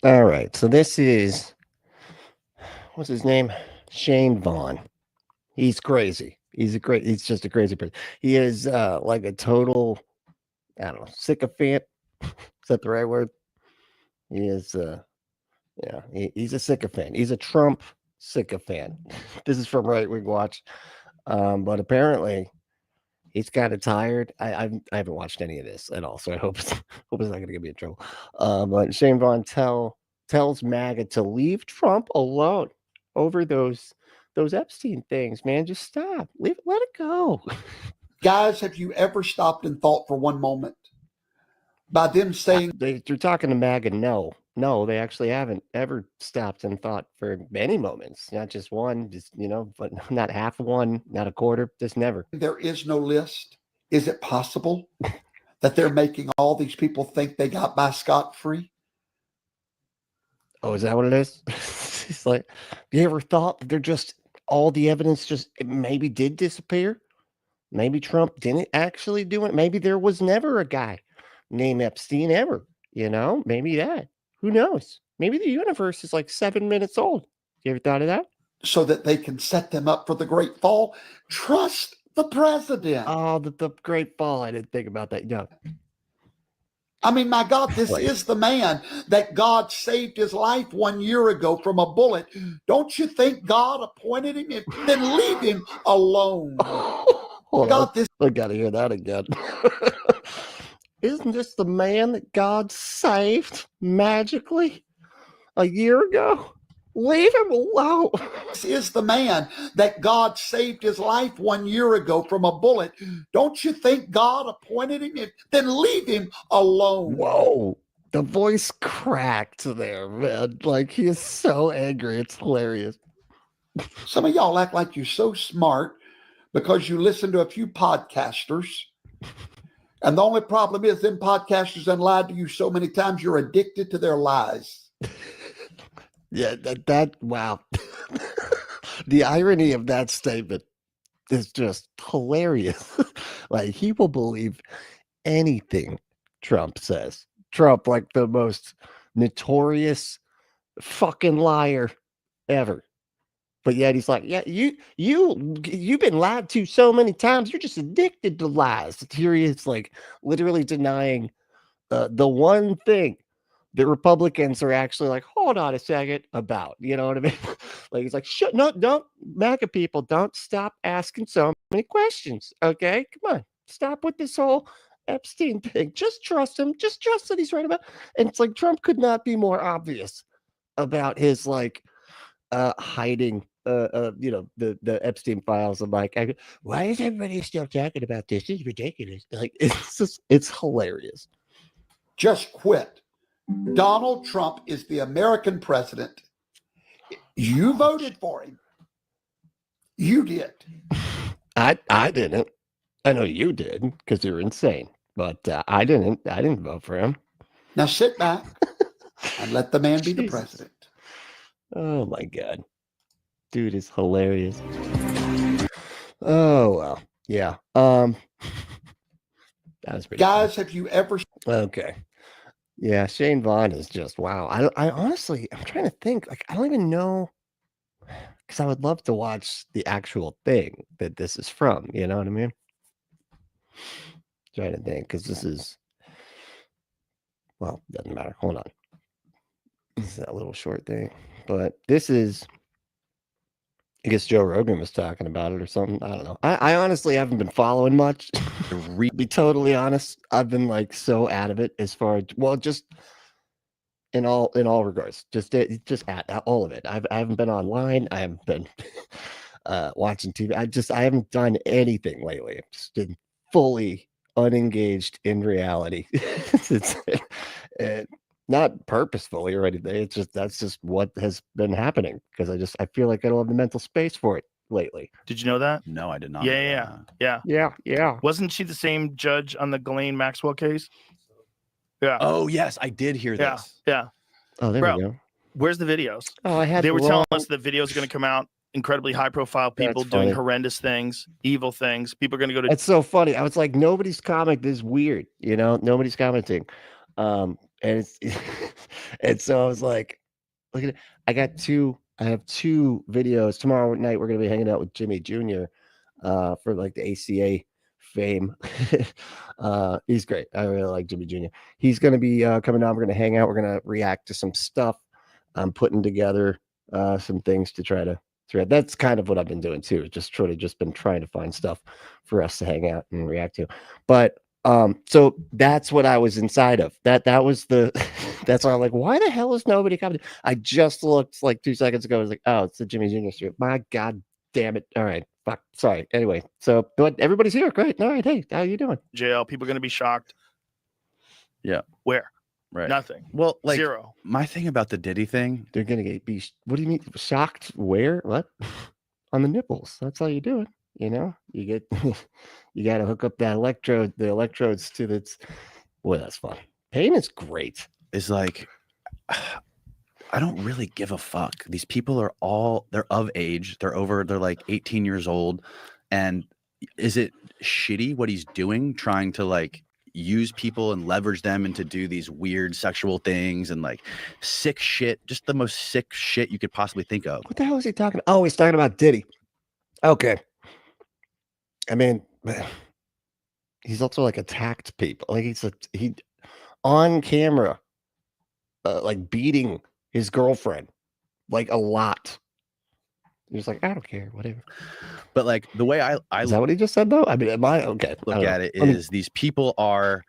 All right. So this is, what's his name? Shane Vaughn. He's crazy. He's just a crazy person. He is like a total, I don't know, sycophant. Is that the right word? He is, yeah, he's a sycophant. He's a Trump sycophant. This is from Right Wing Watch. But apparently he's kind of tired. I haven't watched any of this at all, so I hope it's not going to get me in trouble. But Shane Vaughn tells MAGA to leave Trump alone over those Epstein things. Man, just stop. Let it go. Guys, have you ever stopped and thought for one moment by them saying they're talking to MAGA? No, they actually haven't ever stopped and thought for many moments. Not just one, just but not half one, not a quarter, just never. There is no list? Is it possible that they're making all these people think they got by scot-free? Oh, is that what it is? It's like, you ever thought that they're just all the evidence just maybe did disappear? Maybe Trump didn't actually do it. Maybe there was never a guy named Epstein ever. Maybe that. Who knows? Maybe the universe is like 7 minutes old. You ever thought of that? So that they can set them up for the great fall. Trust the president. Oh, the great fall. I didn't think about that. No. I mean, my God, this is the man that God saved his life 1 year ago from a bullet. Don't you think God appointed him? Then leave him alone. God, I gotta hear that again. Isn't this the man that God saved magically a year ago? Leave him alone. This is the man that God saved his life 1 year ago from a bullet. Don't you think God appointed him? Then leave him alone. Whoa. The voice cracked there, man. Like, he is so angry. It's hilarious. Some of y'all act like you're so smart because you listen to a few podcasters. And the only problem is them podcasters have lied to you so many times you're addicted to their lies. Yeah, that wow. The irony of that statement is just hilarious. Like, he will believe anything Trump says. Trump, like the most notorious fucking liar ever. But yet he's like, yeah, you've been lied to so many times. You're just addicted to lies. Here he is, like, literally denying the one thing that Republicans are actually like, hold on a second, about. You know what I mean? Like, he's like, don't, MAGA people, don't stop asking so many questions. Okay, come on, stop with this whole Epstein thing. Just trust him. Just trust that he's right about. And it's like, Trump could not be more obvious about his like hiding the Epstein Files. I'm like, why is everybody still talking about this? It's ridiculous. Like, it's hilarious. Just quit. Donald Trump is the American president. You voted for him. You did. I didn't. I know you did because you're insane, but I didn't vote for him. Now sit back and let the man be the president. Oh my God. Dude is hilarious. Oh well. Yeah. That was pretty Guys, fun. have you ever Okay. Yeah, Shane Vaughn is just wow. I honestly, I'm trying to think. Like, I don't even know, because I would love to watch the actual thing that this is from. You know what I mean? Trying to think, because this is, well, doesn't matter. Hold on. This is that little short thing, but this is, I guess Joe Rogan was talking about it or something. I don't know. I honestly haven't been following much. To be totally honest, I've been like so out of it as far as, well, just in all regards, just at all of it. I haven't been online. I haven't been watching TV. I haven't done anything lately. I've just been fully unengaged in reality. It's not purposefully or anything. It's just, that's just what has been happening, because I feel like I don't have the mental space for it lately. Did you know that? No, I did not. Yeah. Wasn't she the same judge on the Ghislaine Maxwell case? Yeah. Oh yes, I did hear this. Yeah. Oh, there we go. Where's the videos? Oh, they were telling us the videos are going to come out. Incredibly high profile people doing horrendous things, evil things. People are going to go to. It's so funny. I was like, nobody's comment is weird. Nobody's commenting. and it's and so I was like, look at it. I have two videos. Tomorrow night we're gonna be hanging out with Jimmy Jr. For like the ACA fame. He's great. I really like Jimmy Jr. He's gonna be coming on. We're gonna hang out. We're gonna react to some stuff. I'm putting together some things to try to that's kind of what I've been doing too. Just been trying to find stuff for us to hang out and react to. But so that's what I was inside of. That was the that's why I'm like, why the hell is nobody coming? I just looked like 2 seconds ago. I was like, oh, it's the Jimmy Jr. stream. My God damn it. All right. Fuck. Sorry. Anyway, so but everybody's here. Great. All right. Hey, how you doing? JL, people are gonna be shocked. Yeah. Where? Right. Nothing. Well, like 0. my thing about the Diddy thing, They're gonna be what do you mean shocked? Where? What? On the nipples. That's all you do it. You know, you get you gotta hook up that the electrodes to that's boy, that's fun. Pain is great. is like I don't really give a fuck. These people are they're of age. They're like 18 years old. And is it shitty what he's doing, trying to like use people and leverage them into do these weird sexual things and like sick shit, just the most sick shit you could possibly think of. What the hell is he talking about? Oh, he's talking about Diddy. Okay. I mean, he's also like attacked people. Like he on camera, like beating his girlfriend, like a lot. He's like, I don't care, whatever. But like the way I is that what he just said though? I mean, am I okay? Look at it is these people are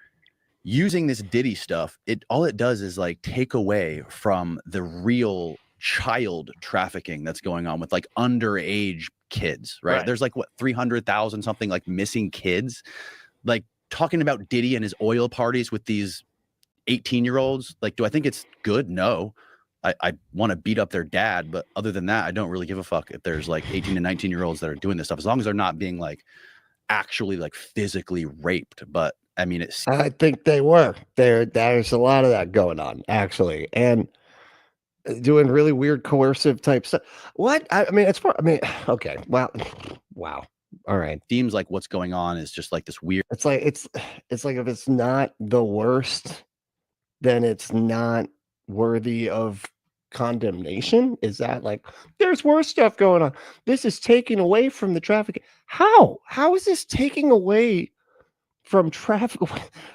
using this Diddy stuff. All it does is like take away from the real child trafficking that's going on with like underage kids, right? There's like what 300,000 something like missing kids. Like talking about Diddy and his oil parties with these 18-year-olds. Like, do I think it's good? No. I want to beat up their dad, but other than that, I don't really give a fuck if there's like 18 and 19-year-olds that are doing this stuff, as long as they're not being like actually like physically raped. But I mean, I think they were there's a lot of that going on actually, and doing really weird coercive type stuff. What I mean, okay, wow. All right. Seems like what's going on is just like this weird. It's like if it's not the worst, then it's not worthy of condemnation. Is that like there's worse stuff going on? This is taking away from the traffic. How is this taking away from traffic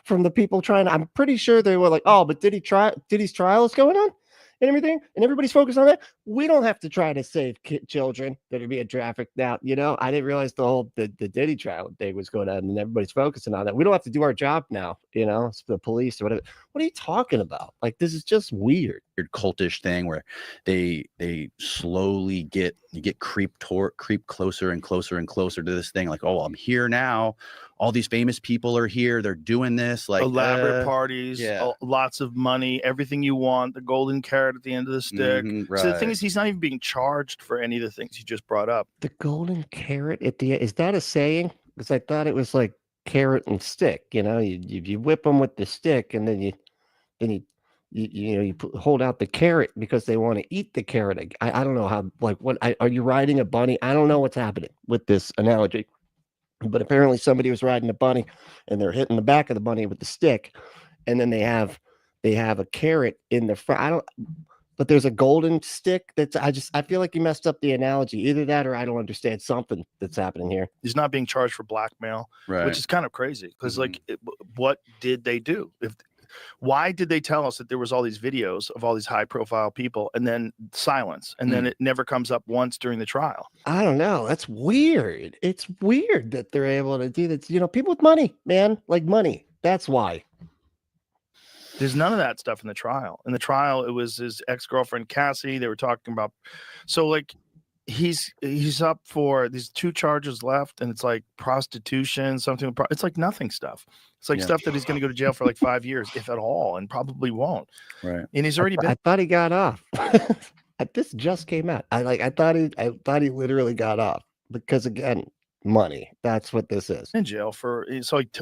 from the people trying to? I'm pretty sure they were like, oh, but Diddy's trial is going on and everything, and everybody's focused on that. We don't have to try to save children that are being trafficked now. You know, I didn't realize the Diddy trial thing was going on, and everybody's focusing on that. We don't have to do our job now. You know, it's the police or whatever. What are you talking about? Like, this is just weird cultish thing where they slowly get creep closer and closer and closer to this thing. Like, oh, I'm here now. All these famous people are here. They're doing this like elaborate parties, lots of money, everything you want, the golden carrot at the end of the stick. Right. So the thing is, he's not even being charged for any of the things you just brought up. The golden carrot at the end, is that a saying? Because I thought it was like carrot and stick. You know, you whip them with the stick, and then you hold out the carrot because they want to eat the carrot. I don't know how. Like, what are you riding a bunny? I don't know what's happening with this analogy. But apparently somebody was riding a bunny and they're hitting the back of the bunny with the stick. And then they have a carrot in the front. But there's a golden stick I feel like you messed up the analogy. Either that or I don't understand something that's happening here. He's not being charged for blackmail, which is kind of crazy because like, what did they do? Why did they tell us that there was all these videos of all these high profile people and then silence and then it never comes up once during the trial? I don't know. That's weird. It's weird that they're able to do that. You know, people with money, man, like money. That's why. There's none of that stuff in the trial. In the trial, it was his ex-girlfriend, Cassie. They were talking about, so like, he's up for these 2 charges left, and it's like prostitution, something. It's like nothing stuff. It's like stuff that he's going to go to jail for like 5 years, if at all, and probably won't. Right. And he's already been. I thought he got off. This just came out. I thought he literally got off because again, money. That's what this is. In jail for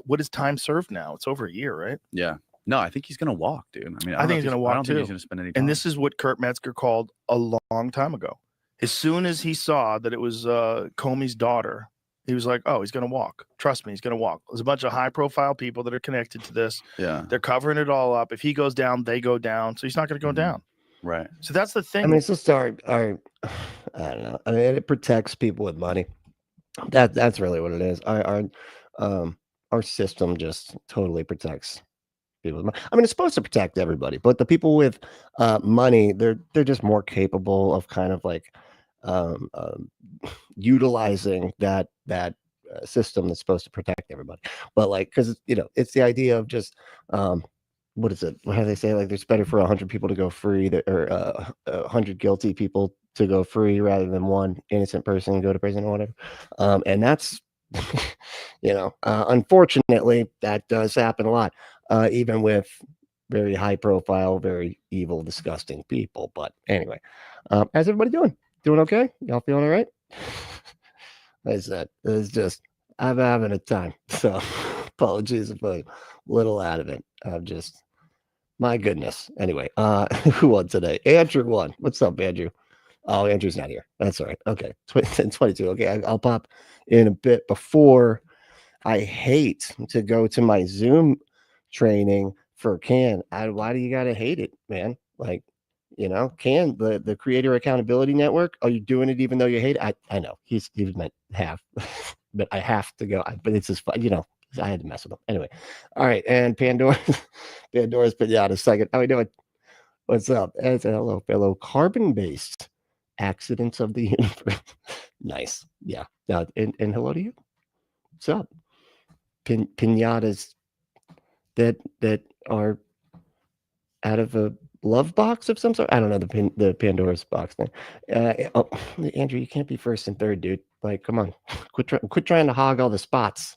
what is time served now? It's over a year, right? Yeah. No, I think he's going to walk, dude. I mean, I think he's going to walk I don't too. think he's going to spend any time. And this is what Kurt Metzger called a long time ago. As soon as he saw that it was Comey's daughter He was like, oh, he's going to walk. Trust me, he's going to walk. There's a bunch of high profile people that are connected to this. Yeah. They're covering it all up. If he goes down, they go down. So he's not going to go down. Right. So that's the thing. I mean, it's just our I don't know. I mean, it protects people with money. That's really what it is. Our system just totally protects people with money. I mean, it's supposed to protect everybody, but the people with money, they're just more capable of kind of like utilizing that system that's supposed to protect everybody. But like, because it's the idea of just what is it? How do they say? Like, it's better for 100 people to go free, or 100 guilty people to go free rather than one innocent person go to prison or whatever. And that's, unfortunately, that does happen a lot, even with very high profile, very evil, disgusting people. But anyway, how's everybody doing? Doing okay? Y'all feeling all right? Like I said, it's just, I'm having a time. So apologies if I'm a little out of it. I'm just, my goodness. Anyway, who won today? Andrew won. What's up, Andrew? Oh, Andrew's not here. That's all right. Okay. 10:22. Okay. I'll pop in a bit. Before, I hate to go to my Zoom training for Can. Why do you got to hate it, man? Like, Can, the Creator Accountability Network. Are you doing it even though you hate it? I know he meant have, but I have to go. But it's just fun, I had to mess with him anyway. All right, and Pandora's Pinata second. How we doing? What's up? And hello, fellow carbon-based accidents of the universe. Nice, yeah. And hello to you. What's up? Pinatas that are out of a love box of some sort. I don't know the Pandora's box thing. Andrew, you can't be first and third, dude. Like, come on, quit trying to hog all the spots.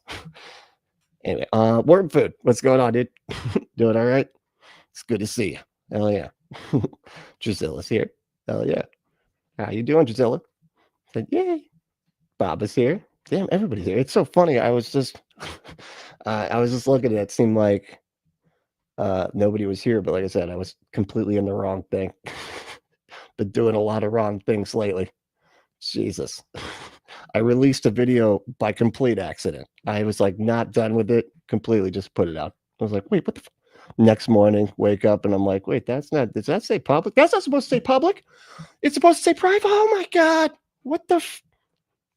Anyway, Worm Food, what's going on, dude? Doing all right? It's good to see you. Hell yeah. Drusilla's here. Hell yeah. How you doing, Drusilla? Said, yay. Bob is here. Damn, everybody's here. It's so funny. I was just looking at it. It seemed like nobody was here, but like I said, I was completely in the wrong thing. Been doing a lot of wrong things lately. Jesus. I released a video by complete accident. I was like not done with it completely, just put it out. I was like, wait, what the next morning, wake up and I'm like, wait, does that say public? That's not supposed to say public. It's supposed to say private. Oh my God. What the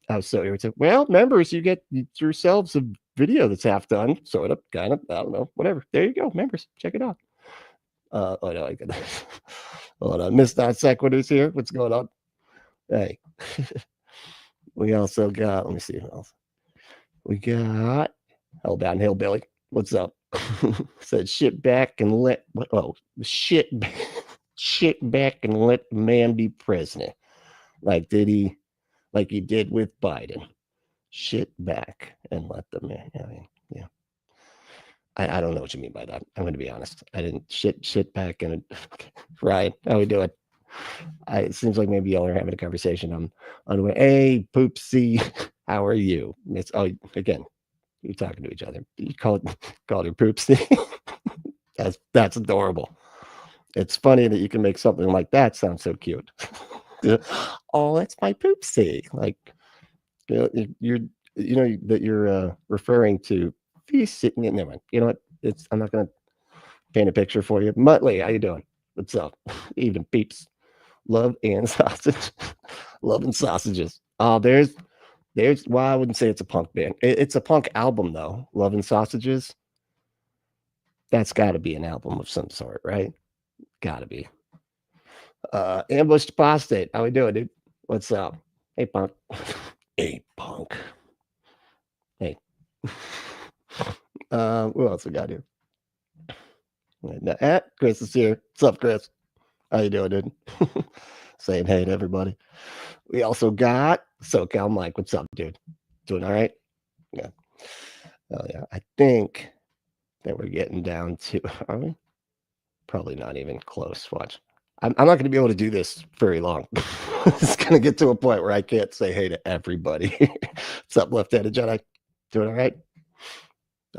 I was so irritated. Well, members, you get yourselves a video that's half done, sort of, kind of, I don't know, whatever. There you go, members, check it out. Oh no, I got hold on. Miss Non Sequiturs here. What's going on? Hey. We also got, let me see who else. We got Hellbound Hillbilly. What's up? Said shit back and let shit back and let the man be president. Like he did with Biden. Shit back and let the man. Yeah. I don't know what you mean by that. I'm going to be honest. I didn't shit back and Ryan, how we doing? It seems like maybe y'all are having a conversation. I'm on the way. Hey, Poopsie, how are you? Again, you're talking to each other. You called her Poopsie. That's adorable. It's funny that you can make something like that sound so cute. Oh, that's my Poopsie. Like, you're referring to never mind. You know what? I'm not gonna paint a picture for you. Muttley, how you doing? What's up? Evening, peeps. Love and sausage. Love and sausages. Oh, there's well, I wouldn't say it's a punk band. It's a punk album though. Love and Sausages. That's gotta be an album of some sort, right? Gotta be. Ambushed Apostate. How we doing, dude? What's up? Hey, punk. Hey, punk. Hey. Who else we got here? Chris is here. What's up, Chris? How you doing, dude? Saying hey to everybody. We also got SoCal Mike. What's up, dude? Doing all right? Yeah. Oh yeah. I think that we're getting down to. Are we? Probably not even close. Watch. I'm not going to be able to do this very long. It's going to get to a point where I can't say hey to everybody. What's up, left-handed Jedi? Doing all right?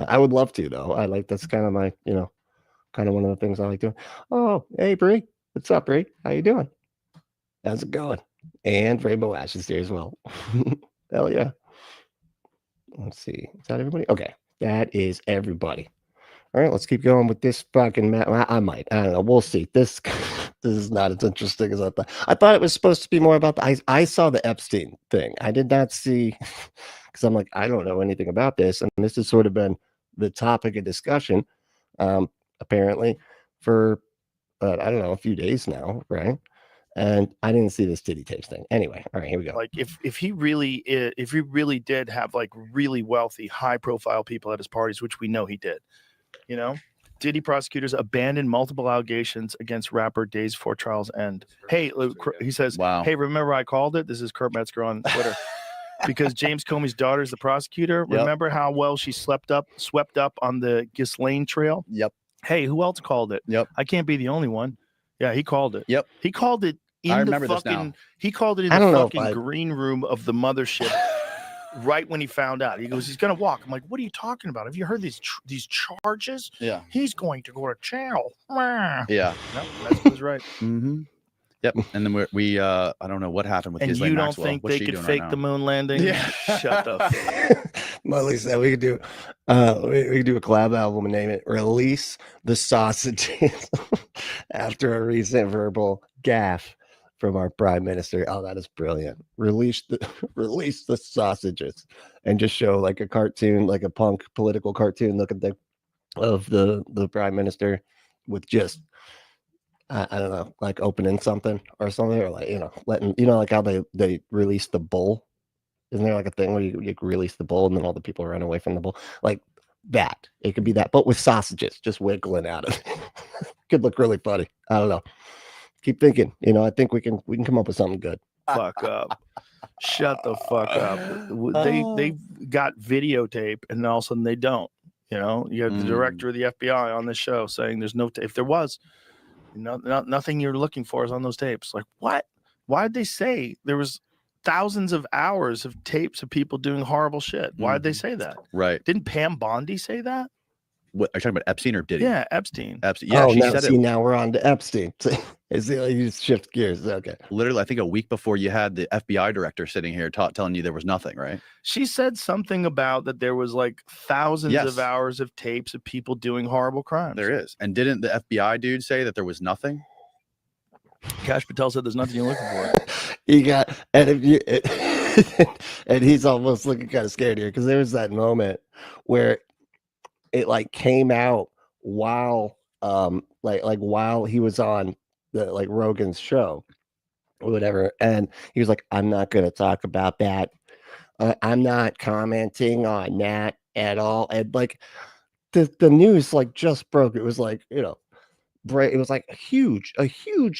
I would love to, though. That's kind of my, kind of one of the things I like doing. Oh, hey, Bree. What's up, Bree? How you doing? How's it going? And Rainbow Ash is here as well. Hell yeah. Let's see. Is that everybody? Okay. That is everybody. All right, let's keep going with this fucking I might. I don't know. We'll see. This is not as interesting as I thought. I thought it was supposed to be more about I saw the Epstein thing. I did not see, because I'm like, I don't know anything about this. And this has sort of been the topic of discussion, apparently, for I don't know, a few days now, right? And I didn't see this titty tapes thing. Anyway, all right, here we go. Like if he really did have like really wealthy, high profile people at his parties, which we know he did, you know, Diddy prosecutors abandoned multiple allegations against rapper days before trial's end. Hey, he says, Wow. Hey, remember I called it? This is Kurt Metzger on Twitter. Because James Comey's daughter is the prosecutor. Yep. Remember how well she swept up on the Ghislaine trail? Yep. Hey, who else called it? Yep. I can't be the only one. Yeah, he called it. Yep. He called it in I the remember this fucking now. he called it in I the don't know if fucking green room of the mothership right when he found out. He goes, he's gonna walk. I'm like, what are you talking about? Have you heard these charges? Yeah. He's going to go to jail. Yeah. No, that was right. Mm-hmm. Yep. And then we I don't know what happened with And Ghislaine you don't Maxwell. think What's they she could doing fake right the now? moon landing? Yeah. Shut the Molly said we could do we could do a collab album and name it Release the Sausages after a recent verbal gaffe from our prime minister. Oh, that is brilliant. Release the sausages, and just show like a cartoon, like a punk political cartoon looking thing of the prime minister with just I don't know, like opening something or something, or like, you know, letting, you know, like how they release the bull. Isn't there like a thing where you release the bull and then all the people run away from the bull? Like that. It could be that, but with sausages just wiggling out of it. Could look really funny. I don't know. Keep thinking. You know, I think we can come up with something good. fuck up. Shut the fuck up. They got videotape and all of a sudden they don't. You know, you have the director of the FBI on this show saying there's no if there was, nothing you're looking for is on those tapes. Like, what? Why did they say there was thousands of hours of tapes of people doing horrible shit? Why did they say that? Right. Didn't Pam Bondi say that? What are you talking about, Epstein or Diddy? Yeah, Epstein. Epstein. Yeah, oh, she now, said see, it. now we're on to Epstein. You just shift gears. Okay. Literally, I think a week before you had the FBI director sitting here telling you there was nothing, right? She said something about that there was like thousands Yes. of hours of tapes of people doing horrible crimes. There is. And didn't the FBI dude say that there was nothing? Cash Patel said there's nothing you're looking for. He got, and if you, and he's almost looking kind of scared here because there was that moment where it like came out while like while he was on the like Rogan's show or whatever, and he was like, I'm not going to talk about that. I'm not commenting on that at all. And like the news like just broke. It was like, you know, it was like a huge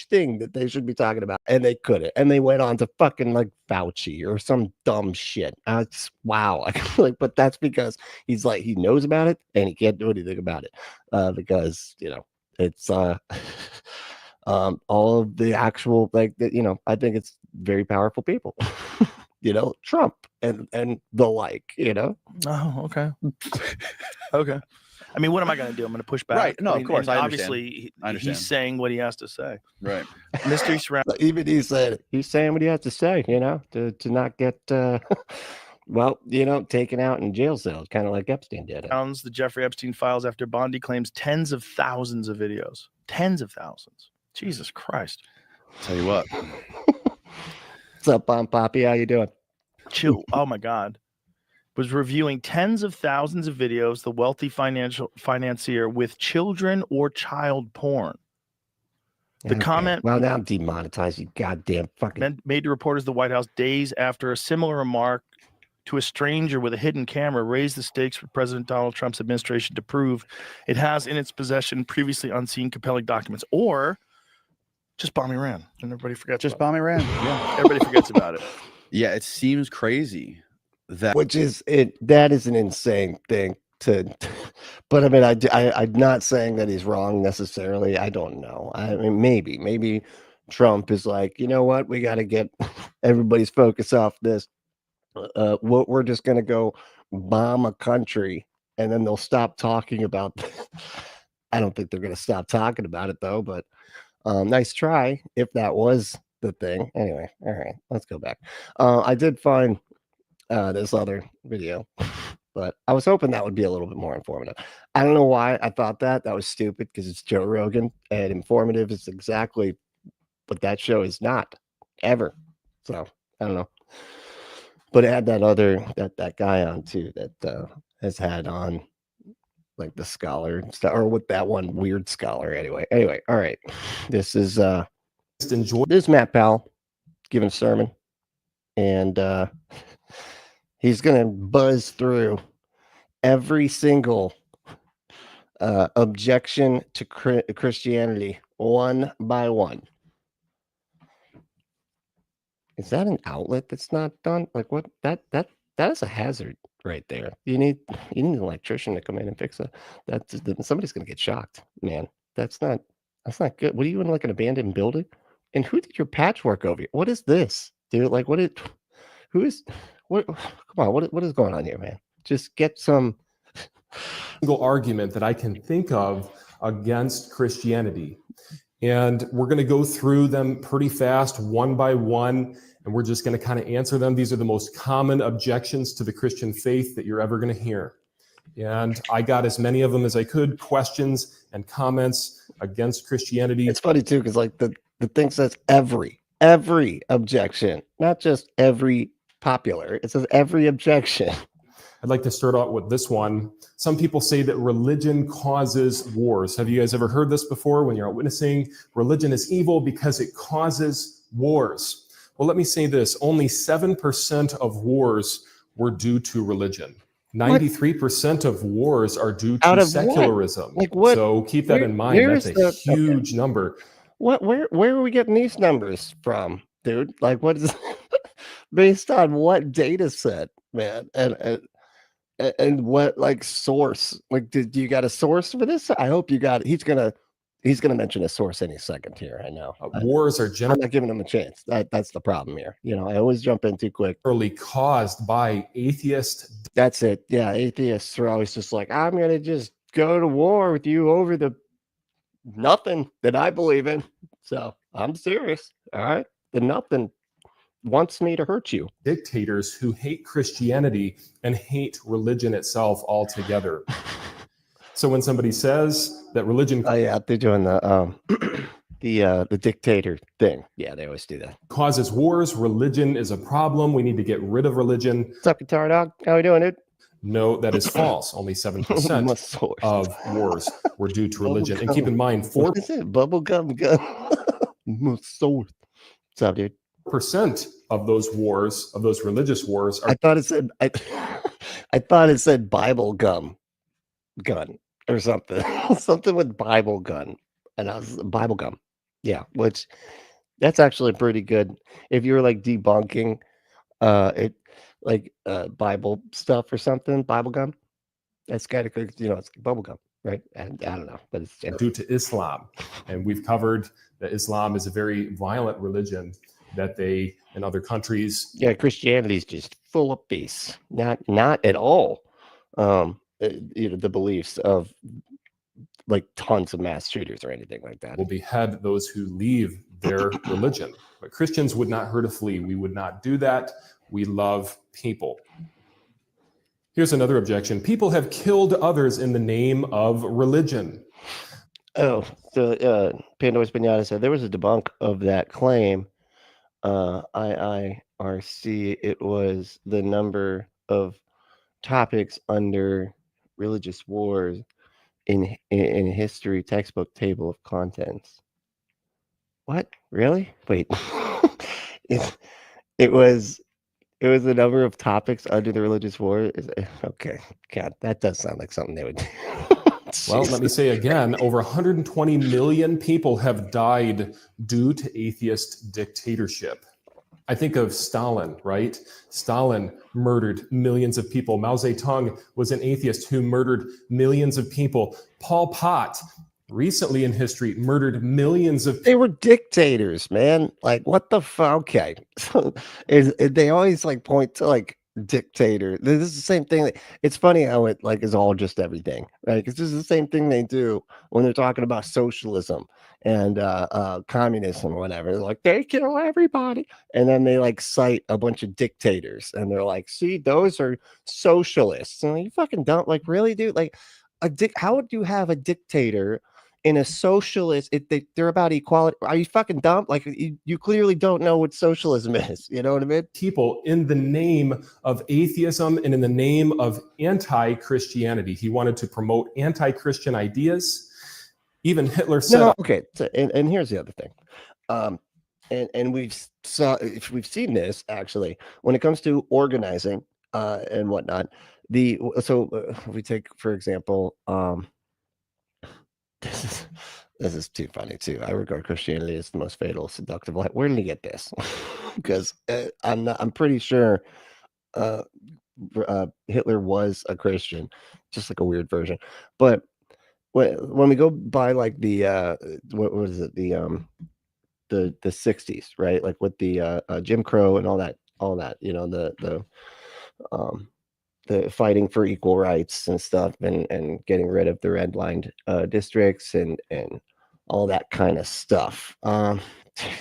thing that they should be talking about, and they couldn't, and they went on to fucking like Fauci or some dumb shit. Wow. Like, but that's because he's like, he knows about it and he can't do anything about it because, you know, it's all of the actual, like, you know, I think it's very powerful people. You know, Trump and the like, you know. Oh, okay. Okay. I mean, what am I going to do? I'm going to push back. Right. No, I mean, of course. and I obviously, understand. he's saying what he has to say. Right. Mystery surround. Even he said it. He's saying what he has to say, you know, to not get, well, you know, taken out in jail cells, kind of like Epstein did. The Jeffrey Epstein files after Bondi claims tens of thousands of videos. Tens of thousands. Jesus Christ. Tell you what. What's up, Bomb Poppy? How you doing? Chill. Oh my God. Was reviewing tens of thousands of videos, the wealthy financier with children or child porn. The comment. Well, now I'm demonetized, you goddamn fucking. Made to reporters the White House days after a similar remark to a stranger with a hidden camera raised the stakes for President Donald Trump's administration to prove it has in its possession previously unseen compelling documents, or just bomb Iran and everybody forgets. Just bomb Iran. Yeah. Everybody forgets about it. Yeah, it seems crazy that Which is it? That is an insane thing to. But I mean, I'm not saying that he's wrong necessarily. I don't know. I mean, maybe Trump is like, you know what? We got to get everybody's focus off this. We're just gonna go bomb a country, and then they'll stop talking about. I don't think they're gonna stop talking about it though. But nice try if that was the thing. Anyway, all right, let's go back. I did find this other video, but I was hoping that would be a little bit more informative. I don't know why I thought that. That was stupid because it's Joe Rogan, and informative is exactly what that show is not ever. So I don't know. But it had that guy on too that has had on like the scholar and stuff, or with that one weird scholar. Anyway, all right. This is this is Matt Powell giving a sermon, and he's gonna buzz through every single objection to Christianity one by one. Is that an outlet that's not done? Like what? That is a hazard right there. You need an electrician to come in and fix it. Somebody's gonna get shocked, man. That's not good. What are you in, like, an abandoned building? And who did your patchwork over? What is this, dude? Like what come on, what is going on here, man? Just get some single argument that I can think of against Christianity. And we're going to go through them pretty fast, one by one, and we're just going to kind of answer them. These are the most common objections to the Christian faith that you're ever going to hear. And I got as many of them as I could, questions and comments against Christianity. It's funny too, because like the thing says every objection, not just every popular. It says every objection. I'd like to start out with this one. Some people say that religion causes wars. Have you guys ever heard this before when you're out witnessing? Religion is evil because it causes wars. Well, let me say this. Only 7% of wars were due to religion. 93% of wars are due to secularism. Like what? So keep that in mind. That's a huge number. Where are we getting these numbers from, dude? Like what is based on what data set, man? And what, like, source? Like, do you got a source for this? I hope you got. He's gonna mention a source any second here. I know. Wars are I'm generally not giving him a chance. That's the problem here. You know, I always jump in too quick. caused by atheist. That's it. Yeah, atheists are always just like, I'm gonna just go to war with you over the nothing that I believe in. So I'm serious. All right, the nothing wants me to hurt you. Dictators who hate Christianity and hate religion itself altogether. So when somebody says that religion yeah, they're doing the the dictator thing. Yeah, they always do that. Causes wars, religion is a problem, we need to get rid of religion. What's up, guitar dog? How we doing, dude? No, that is false. Only 7% of wars were due to religion. And keep in mind, 4% bubblegum gun. Sword. What's up, dude? Of those wars, of those religious wars, are I thought it said Bible gun or something. Something with Bible gun. And I was Bible gum. Yeah, which that's actually pretty good. If you were like debunking it like Bible stuff or something, Bible gum, that's kind of good, you know, it's bubble gum, right? And I don't know, but it's due to Islam. And we've covered that Islam is a very violent religion that they in other countries. Yeah, Christianity is just full of peace. Not at all. You know, the beliefs of like tons of mass shooters or anything like that. Will behead those who leave their religion. But Christians would not hurt a flea. We would not do that. We love people. Here's another objection. People have killed others in the name of religion. Oh, so Pandora's Pinata said there was a debunk of that claim. IIRC, it was the number of topics under religious wars in history textbook table of contents. What? Really? Wait. it was the number of topics under the religious war. Okay. God, that does sound like something they would do. Well, let me say again, over 120 million people have died due to atheist dictatorship. I think of Stalin, right? Stalin murdered millions of people. Mao Zedong was an atheist who murdered millions of people. Pol Pot, recently in history, murdered millions of people. They were dictators, man. Like, what the fuck? Okay. They always like point to like dictator. This is the same thing. It's funny how it like is all just everything, right? Because this is the same thing they do when they're talking about socialism and communism or whatever. They're like, they kill everybody, and then they like cite a bunch of dictators, and they're like, see, those are socialists. And you fucking don't like really, dude. Like how would you have a dictator in a socialist? They're about equality. Are you fucking dumb? Like you clearly don't know what socialism is. You know what I mean? People in the name of atheism and in the name of anti-Christianity. He wanted to promote anti-Christian ideas. Even Hitler said, no, okay. So, and here's the other thing. And we've seen this actually when it comes to organizing and whatnot. If we take, for example, this is too funny too. I regard Christianity as the most fatal, seductive life. Where did he get this? Because I'm pretty sure Hitler was a Christian, just like a weird version. But when we go by like the what was it, the 60s, right? Like with the Jim Crow and all that, you know, the fighting for equal rights and stuff, and getting rid of the redlined districts and all that kind of stuff.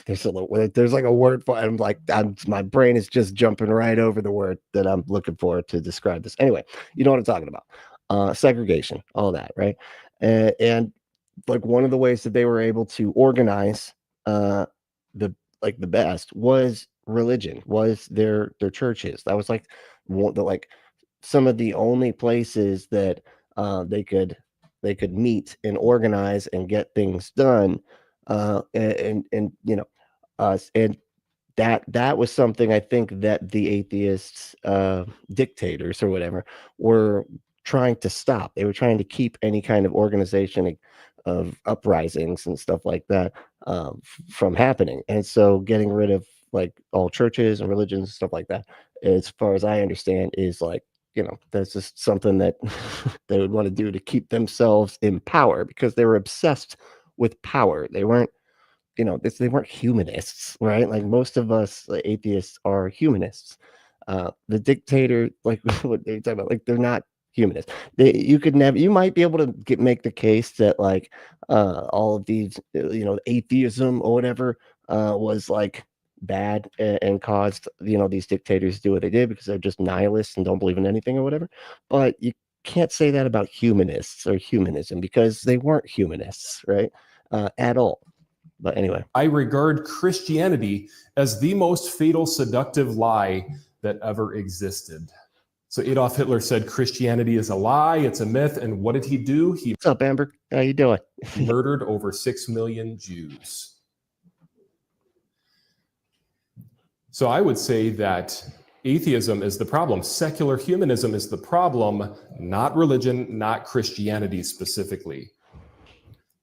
There's like a word for it. My brain is just jumping right over the word that I'm looking for to describe this. Anyway, you know what I'm talking about. Segregation, all that, right? And like one of the ways that they were able to organize the best was religion, was their churches. That was like some of the only places that they could meet and organize and get things done, and you know, and that was something I think that the atheists, dictators or whatever, were trying to stop. They were trying to keep any kind of organization of uprisings and stuff like that from happening, and so getting rid of like all churches and religions and stuff like that, as far as I understand, is like, you know, that's just something that they would want to do to keep themselves in power, because they were obsessed with power. They weren't, you know, they weren't humanists, right? Like most of us atheists are humanists. The dictator, like what they're talking about, like they're not humanists. You might be able to make the case that like all of these, you know, atheism or whatever was like bad and caused, you know, these dictators to do what they did because they're just nihilists and don't believe in anything or whatever. But you can't say that about humanists or humanism, because they weren't humanists, right? At all. But anyway, I regard Christianity as the most fatal, seductive lie that ever existed. So Adolf Hitler said Christianity is a lie, it's a myth. And what did he do? He what's up, Amber? How you doing? murdered over 6 million Jews. So I would say that atheism is the problem. Secular humanism is the problem, not religion, not Christianity specifically.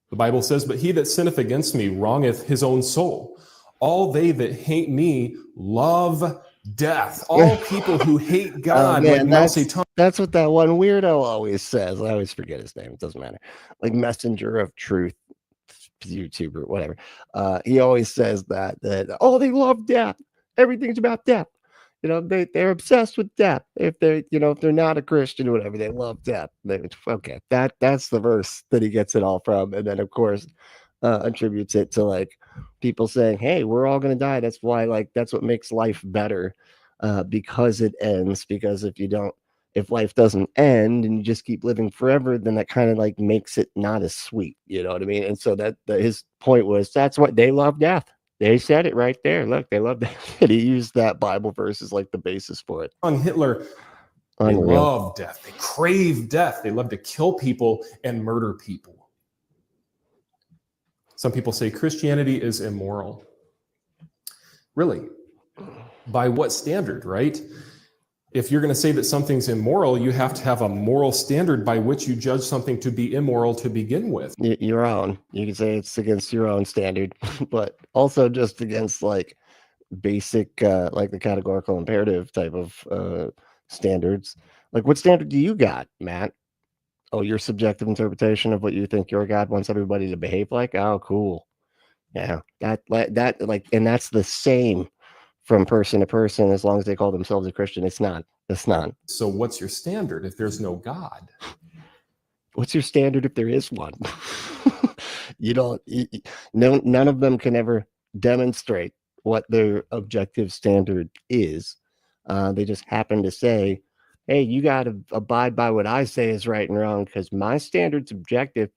The Bible says, but he that sinneth against me wrongeth his own soul. All they that hate me love death. All people who hate God, man, like that's what that one weirdo always says. I always forget his name. It doesn't matter. Like Messenger of Truth, YouTuber, whatever. He always says that oh, they love death. Everything's about death. You know, they're obsessed with death. If they're not a Christian or whatever, they love death. Okay, that's the verse that he gets it all from, and then of course attributes it to like people saying, "Hey, we're all gonna die. That's why, like, that's what makes life better, because it ends. Because if life doesn't end and you just keep living forever, then that kind of like makes it not as sweet. You know what I mean? And so that his point was that's what they love death. They said it right there. Look, they love that. And he used that Bible verse as like the basis for it. On Hitler, they love death. They crave death. They love to kill people and murder people. Some people say Christianity is immoral. Really? By what standard, right? If you're going to say that something's immoral, you have to have a moral standard by which you judge something to be immoral to begin with. Your own. You can say it's against your own standard, but also just against like basic, like the categorical imperative type of standards. Like, what standard do you got, Matt? Oh, your subjective interpretation of what you think your God wants everybody to behave like? Oh, cool. Yeah, that like, and that's the same from person to person as long as they call themselves a Christian. It's not. It's not. So what's your standard if there's no God? What's your standard if there is one? You don't. No, none of them can ever demonstrate what their objective standard is. They just happen to say, "Hey, you got to abide by what I say is right and wrong because my standard's objective."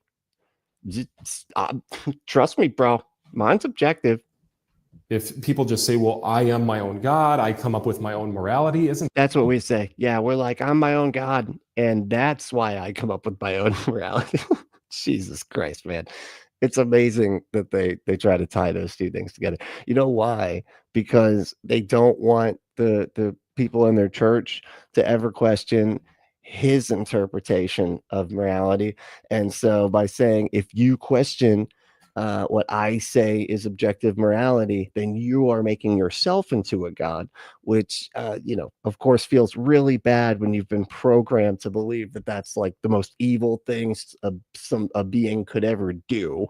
Trust me, bro. Mine's objective. If people just say, well, I am my own God, I come up with my own morality, isn't That's what we say. Yeah, we're like, I'm my own God, and that's why I come up with my own morality. Jesus Christ, man. It's amazing that they try to tie those two things together. You know why? Because they don't want the people in their church to ever question his interpretation of morality. And so by saying, if you question what I say is objective morality, then you are making yourself into a god, which, of course, feels really bad when you've been programmed to believe that that's like the most evil things a being could ever do.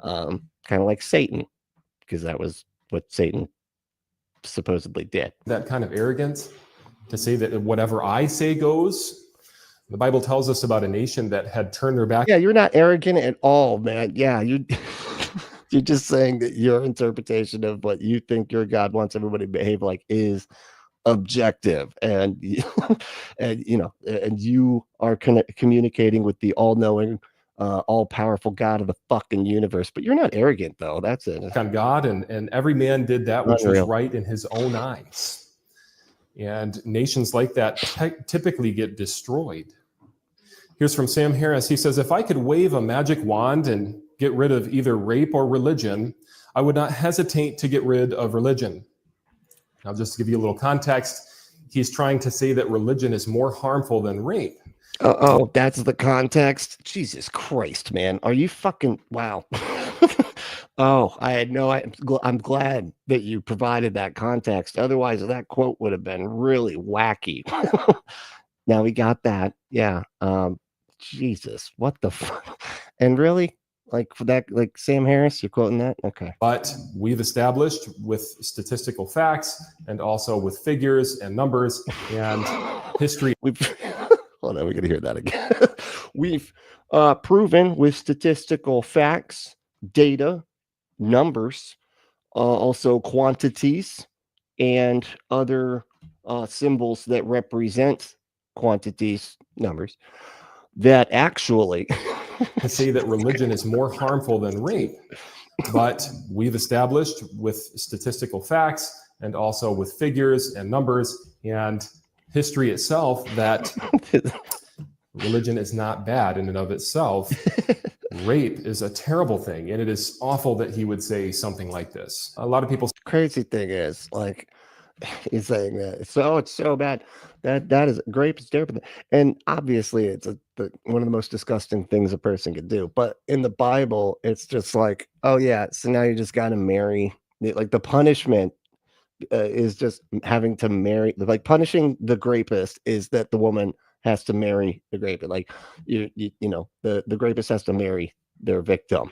Kind of like Satan, because that was what Satan supposedly did. that kind of arrogance to say that whatever I say goes? The Bible tells us about a nation that had turned their back. Yeah, you're not arrogant at all, man. Yeah, you you're just saying that your interpretation of what you think your God wants everybody to behave like is objective, and and you are communicating with the all-knowing, all-powerful God of the fucking universe. But you're not arrogant, though. That's it. On God, and every man did that which Unreal. was right in his own eyes. And nations like that typically get destroyed. Here's from Sam Harris. He says, if I could wave a magic wand and get rid of either rape or religion, I would not hesitate to get rid of religion. Now, just to give you a little context, he's trying to say that religion is more harmful than rape. Oh, that's the context. Jesus Christ, man. Are you fucking wow? Oh, I had no. I'm glad that you provided that context. Otherwise, that quote would have been really wacky. Now we got that. Yeah. Jesus, what the fuck? And really, like for that, like Sam Harris, you're quoting that? Okay. But we've established with statistical facts and also with figures and numbers and history. Hold on, we're gonna hear that again. We've proven with statistical facts, data, numbers, also quantities, and other symbols that represent quantities, numbers, that actually to say that religion is more harmful than rape. But we've established with statistical facts and also with figures and numbers and history itself that religion is not bad in and of itself. Rape is a terrible thing, and it is awful that he would say something like this. A lot of people. Crazy thing is, like, he's saying that it's so bad that is grape is terrible, and obviously it's one of the most disgusting things a person could do. But in the Bible, it's just like, oh yeah, so now you just got to marry. Like the punishment is just having to marry. Like punishing the rapist is that the woman has to marry the rapist. Like the rapist has to marry their victim.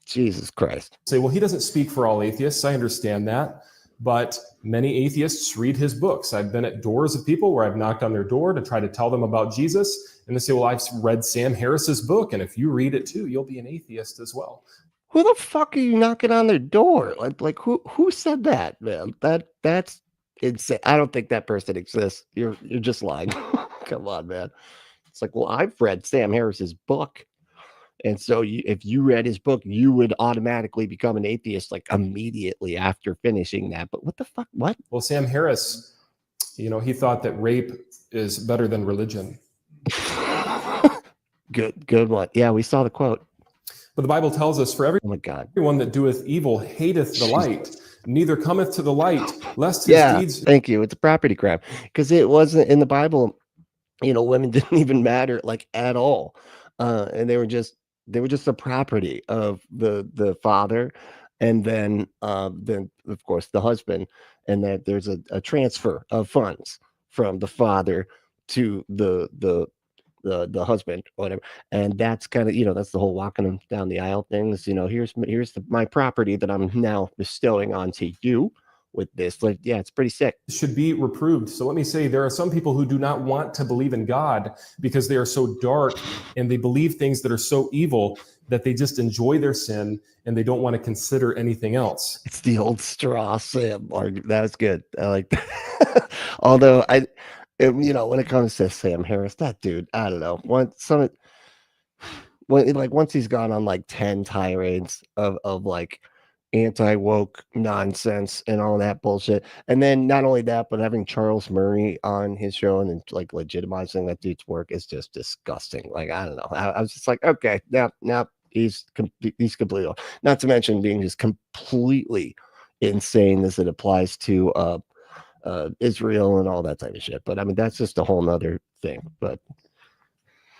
Jesus Christ. Say, well, he doesn't speak for all atheists. I understand that. But many atheists read his books. I've been at doors of people where I've knocked on their door to try to tell them about Jesus. And they say, well, I've read Sam Harris's book. And if you read it too, you'll be an atheist as well. Who the fuck are you knocking on their door? Like who said that, man? That's insane. I don't think that person exists. You're just lying. Come on, man. It's like, well, I've read Sam Harris's book. And so if you read his book, you would automatically become an atheist like immediately after finishing that. But what the fuck? What? Well, Sam Harris, he thought that rape is better than religion. Good one. Yeah, we saw the quote. But the Bible tells us, Oh my God. everyone that doeth evil hateth the light, neither cometh to the light, lest his deeds. Thank you. It's a property crime. Because it wasn't in the Bible, women didn't even matter like at all. And they were just the property of the father, and then of course the husband, and that there's a transfer of funds from the father to the husband, whatever. And that's kind of that's the whole walking them down the aisle things. Here's my property that I'm now bestowing onto you. with this. Like, yeah, it's pretty sick. Should be reproved. So let me say, there are some people who do not want to believe in God because they are so dark and they believe things that are so evil that they just enjoy their sin and they don't want to consider anything else. It's the old straw Sam argument. That was good. I like that. Although when it comes to Sam Harris, that dude, I don't know. Once he's gone on like 10 tirades of like anti-woke nonsense and all that bullshit, and then not only that, but having Charles Murray on his show and like legitimizing that dude's work is just disgusting. Like, I don't know. I was just like, okay, now he's completely off. Not to mention being just completely insane as it applies to Israel and all that type of shit. But I mean, that's just a whole nother thing. But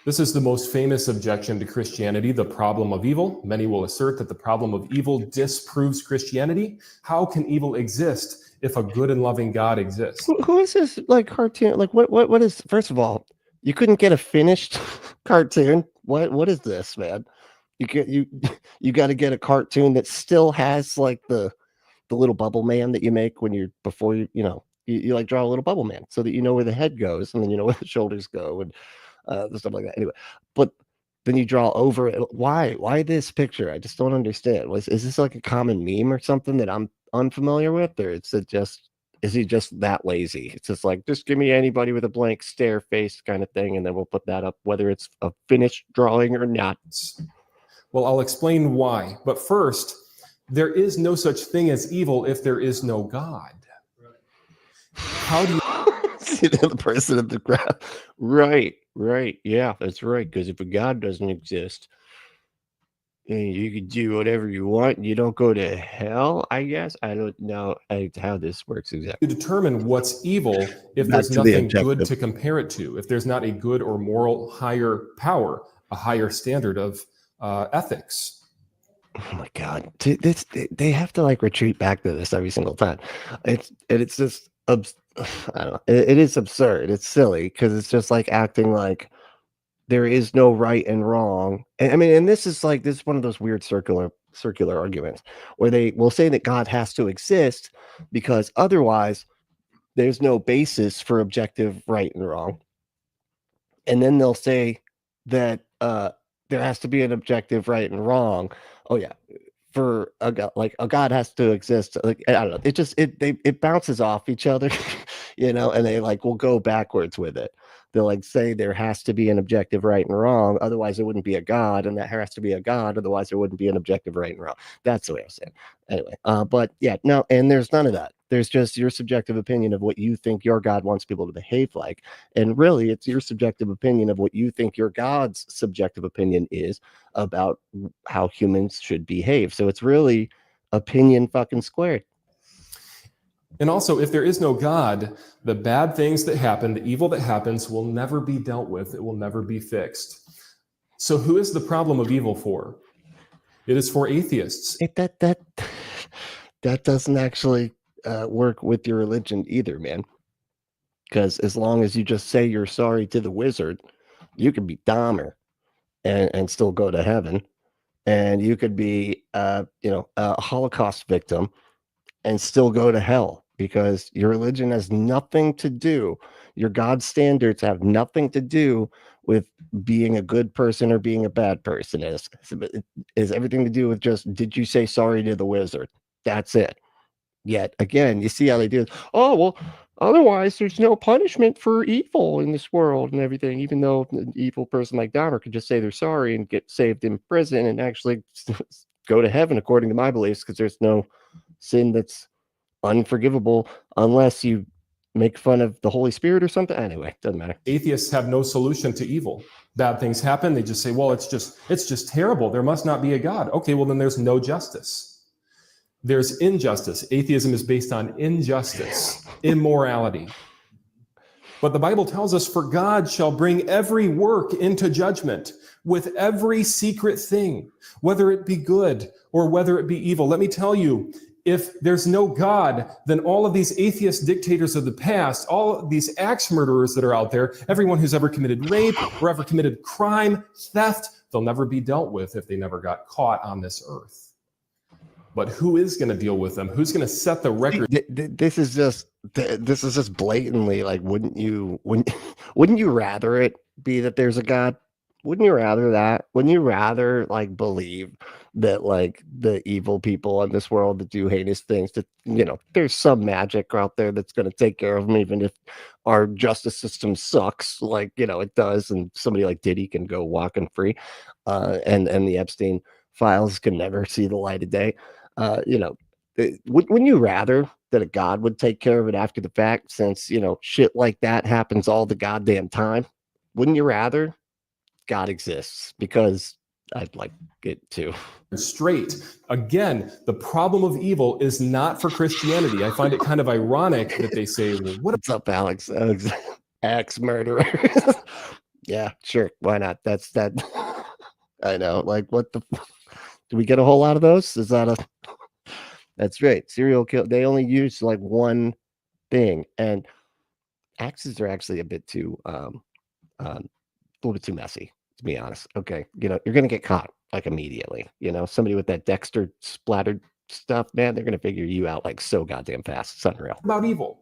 this is the most famous objection to Christianity, the problem of evil. Many will assert that the problem of evil disproves Christianity. How can evil exist if a good and loving God exists? Who is this like cartoon? Like what is, first of all, you couldn't get a finished cartoon. What is this, man? You got to get a cartoon that still has like the little bubble man that you make when you like draw a little bubble man so that you know where the head goes and then you know where the shoulders go and stuff like that. Anyway, but then you draw over it. Why this picture? I just don't understand. Is this like a common meme or something that I'm unfamiliar with, or is he just that lazy? It's just like, just give me anybody with a blank stare face kind of thing, and then we'll put that up, whether it's a finished drawing or not. Well, I'll explain why. But first, there is no such thing as evil if there is no God. How do you see the person at the crowd? Right. Yeah, that's right. Because if a God doesn't exist, you can do whatever you want. You don't go to hell, I guess. I don't know how this works exactly. You determine what's evil if there's nothing good to compare it to, if there's not a good or moral higher power, a higher standard of ethics. Oh my God, they have to like retreat back to this every single time. It's just I don't know. It is absurd. It's silly because it's just like acting like there is no right and wrong. And I mean, and this is one of those weird circular arguments where they will say that God has to exist because otherwise there's no basis for objective right and wrong. And then they'll say that there has to be an objective right and wrong. Oh yeah, for a God has to exist. Like, I don't know. It bounces off each other, and they like will go backwards with it. They'll like say there has to be an objective right and wrong, otherwise there wouldn't be a God, and that there has to be a God, otherwise there wouldn't be an objective right and wrong. That's the way I was saying. Anyway, but yeah, no, and there's none of that. There's just your subjective opinion of what you think your God wants people to behave like. And really, it's your subjective opinion of what you think your God's subjective opinion is about how humans should behave. So it's really opinion fucking squared. And also, if there is no God, the bad things that happen, the evil that happens will never be dealt with. It will never be fixed. So who is the problem of evil for? It is for atheists. That doesn't actually work with your religion either, man. Because as long as you just say you're sorry to the wizard, you could be Dahmer and still go to heaven. And you could be a Holocaust victim and still go to hell, because your religion has nothing to do, your God standards have nothing to do with being a good person or being a bad person. It has everything to do with just, did you say sorry to the wizard? That's it. Yet again, you see how they do it. Oh, well, otherwise there's no punishment for evil in this world and everything, even though an evil person like Dahmer could just say they're sorry and get saved in prison and actually go to heaven according to my beliefs, because there's no sin that's unforgivable unless you make fun of the Holy Spirit or something. Anyway, doesn't matter. Atheists have no solution to evil. Bad things happen. They just say, well, it's just terrible. There must not be a God. Okay, well, then there's no justice. There's injustice. Atheism is based on injustice, immorality. But the Bible tells us, for God shall bring every work into judgment with every secret thing, whether it be good or whether it be evil. Let me tell you, if there's no God, then all of these atheist dictators of the past, all of these axe murderers that are out there, everyone who's ever committed rape or ever committed crime, theft, they'll never be dealt with if they never got caught on this earth. But who is going to deal with them? Who's going to set the record? This is just blatantly like, wouldn't you rather it be that there's a God? Wouldn't you rather that? Wouldn't you rather like believe that like the evil people in this world that do heinous things, that there's some magic out there that's going to take care of them, even if our justice system sucks, like it does, and somebody like Diddy can go walking free, and the Epstein files can never see the light of day. Wouldn't you rather that a God would take care of it after the fact, since shit like that happens all the goddamn time? Wouldn't you rather God exists? Because I'd like it to. Straight. Again, the problem of evil is not for Christianity. I find it kind of ironic that they say, well, What's up, Alex? Axe murderer. Yeah, sure. Why not? That's that. I know. Like, what the? Do we get a whole lot of those? Is that a? That's right. Serial kill. They only use like one thing, and axes are actually a bit too, a little bit too messy, to be honest. Okay, you're gonna get caught like immediately. Somebody with that Dexter splattered stuff, man, they're gonna figure you out like so goddamn fast. It's unreal. What about evil?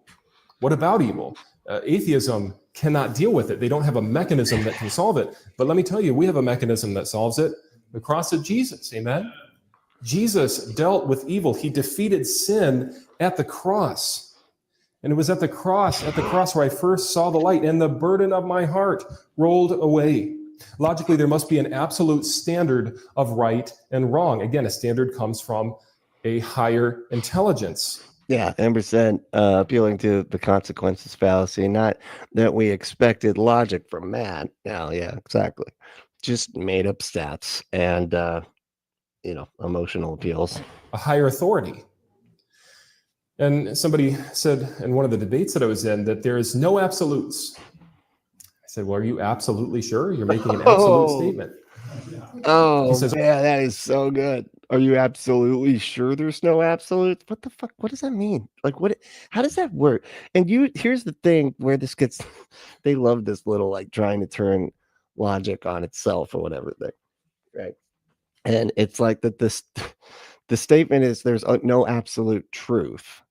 What about evil? Atheism cannot deal with it. They don't have a mechanism that can solve it. But let me tell you, we have a mechanism that solves it. The cross of Jesus. Amen. Jesus dealt with evil. He defeated sin at the cross. And it was at the cross where I first saw the light, and the burden of my heart rolled away. Logically, there must be an absolute standard of right and wrong. Again, a standard comes from a higher intelligence. Yeah, Emerson, appealing to the consequences fallacy, not that we expected logic from Matt. Yeah, exactly. Just made up stats and, emotional appeals. A higher authority. And somebody said in one of the debates that I was in that there is no absolutes. I said, well, are you absolutely sure? You're making an absolute statement. Oh, He says, yeah, that is so good. Are you absolutely sure there's no absolutes? What the fuck? What does that mean? Like, how does that work? And here's the thing where this gets, they love this little, like, trying to turn logic on itself or whatever thing, right? And it's like that the statement is there's no absolute truth.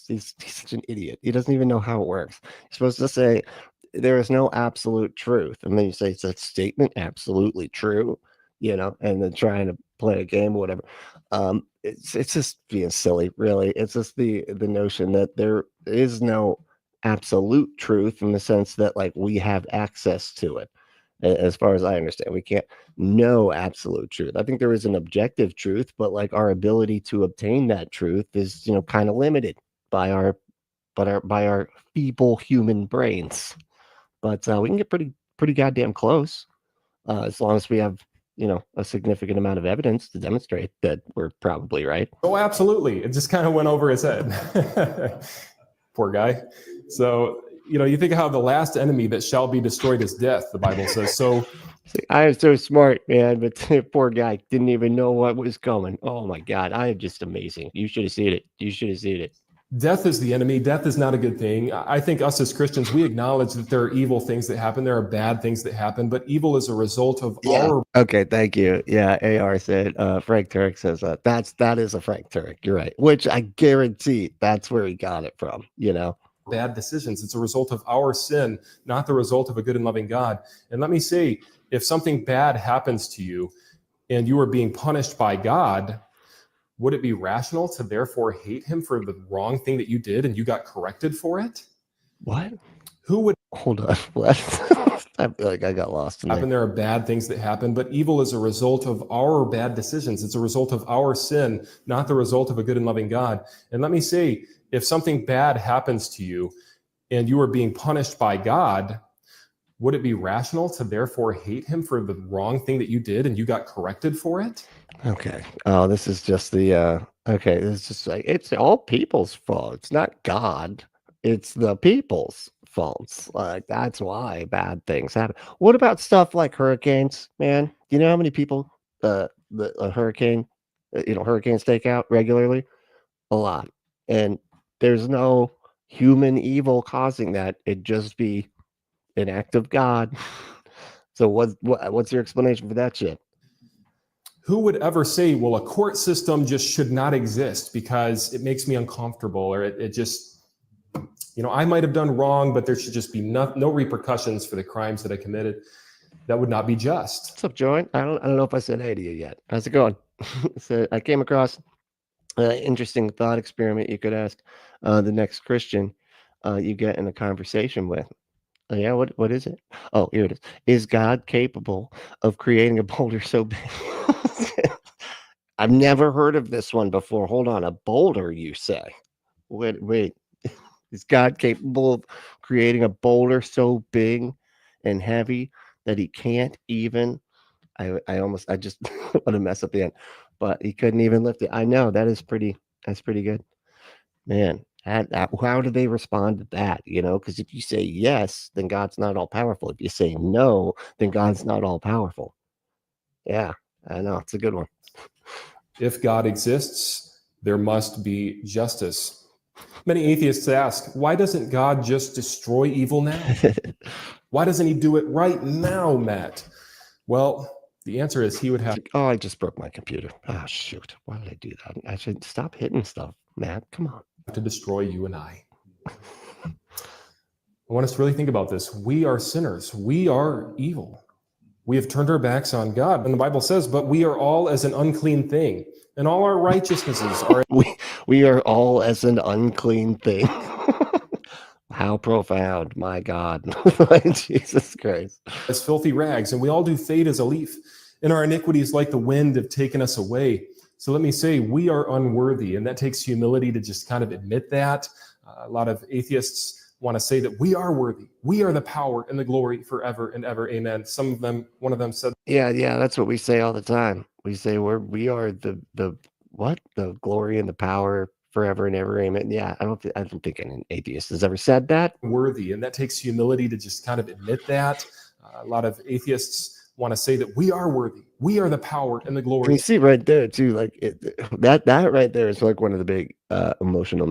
He's such an idiot. He doesn't even know how it works. You're supposed to say there is no absolute truth, and then you say, is that statement absolutely true? And then trying to play a game or whatever. It's just being silly, really. It's just the notion that there is no absolute truth in the sense that like we have access to it. As far as I understand, we can't know absolute truth. I think there is an objective truth, but like our ability to obtain that truth is, kind of limited by our feeble human brains. But we can get pretty goddamn close, as long as we have, a significant amount of evidence to demonstrate that we're probably right. oh, absolutely. It just kind of went over his head. Poor guy. So, you think of how the last enemy that shall be destroyed is death, the Bible says. So See, I am so smart, man, but the poor guy didn't even know what was coming. Oh my God, I am just amazing. You should have seen it. death is the enemy. Death is not a good thing. I think us as Christians, we acknowledge that there are evil things that happen. There are bad things that happen, but evil is a result of our... Okay, thank you. Yeah, AR said, Frank Turek says, that is a Frank Turek. You're right. Which I guarantee that's where he got it from, bad decisions. It's a result of our sin, not the result of a good and loving God. And let me say, if something bad happens to you and you are being punished by God, would it be rational to therefore hate him for the wrong thing that you did and you got corrected for it? What? Who would... Hold on. What? I feel like I got lost in there. There are bad things that happen, but evil is a result of our bad decisions. It's a result of our sin, not the result of a good and loving God. And let me say, if something bad happens to you and you are being punished by God, would it be rational to therefore hate him for the wrong thing that you did and you got corrected for it? Okay. Oh, this is just the okay, it's just like it's all people's fault. It's not God. It's the people's faults. Like that's why bad things happen. What about stuff like hurricanes, man? Do you know how many people a hurricane hurricanes take out regularly? A lot. And there's no human evil causing that. It'd just be an act of God. So what's your explanation for that shit? Who would ever say, well, a court system just should not exist because it makes me uncomfortable, or it just, I might have done wrong, but there should just be no repercussions for the crimes that I committed? That would not be just. What's up, Joy? I don't know if I said hey to you yet. How's it going? So I came across an interesting thought experiment you could ask the next Christian you get in a conversation with. Yeah, what is it? Oh, here it is. Is God capable of creating a boulder so big? I've never heard of this one before. Hold on, a boulder, you say? Wait. Is God capable of creating a boulder so big and heavy that he can't even? I just want to mess up the end, but he couldn't even lift it. I know that's pretty good, man. How do they respond to that? Because if you say yes, then God's not all powerful. If you say no, then God's not all powerful. Yeah, I know, it's a good one. If God exists, there must be justice. Many atheists ask, why doesn't God just destroy evil now? Why doesn't he do it right now, Matt? Well, the answer is he would have. Oh, I just broke my computer. Oh, shoot. Why did I do that? I should stop hitting stuff, Matt. Come on. To destroy you and I. I want us to really think about this. We are sinners. We are evil. We have turned our backs on God. And the Bible says, but we are all as an unclean thing, and all our righteousnesses are. We are all as an unclean thing. How profound, my God. Jesus Christ. As filthy rags, and we all do fade as a leaf, and our iniquities like the wind have taken us away. So let me say, we are unworthy, and that takes humility to just kind of admit that. A lot of atheists want to say that we are worthy. We are the power and the glory forever and ever. Amen. One of them said. Yeah, that's what we say all the time. We say we are the glory and the power forever and ever. Amen. Yeah, I don't think any atheist has ever said that. Worthy, and that takes humility to just kind of admit that. A lot of atheists want to say that we are worthy. We are the power and the glory. And you see right there too, like that right there is like one of the big emotionally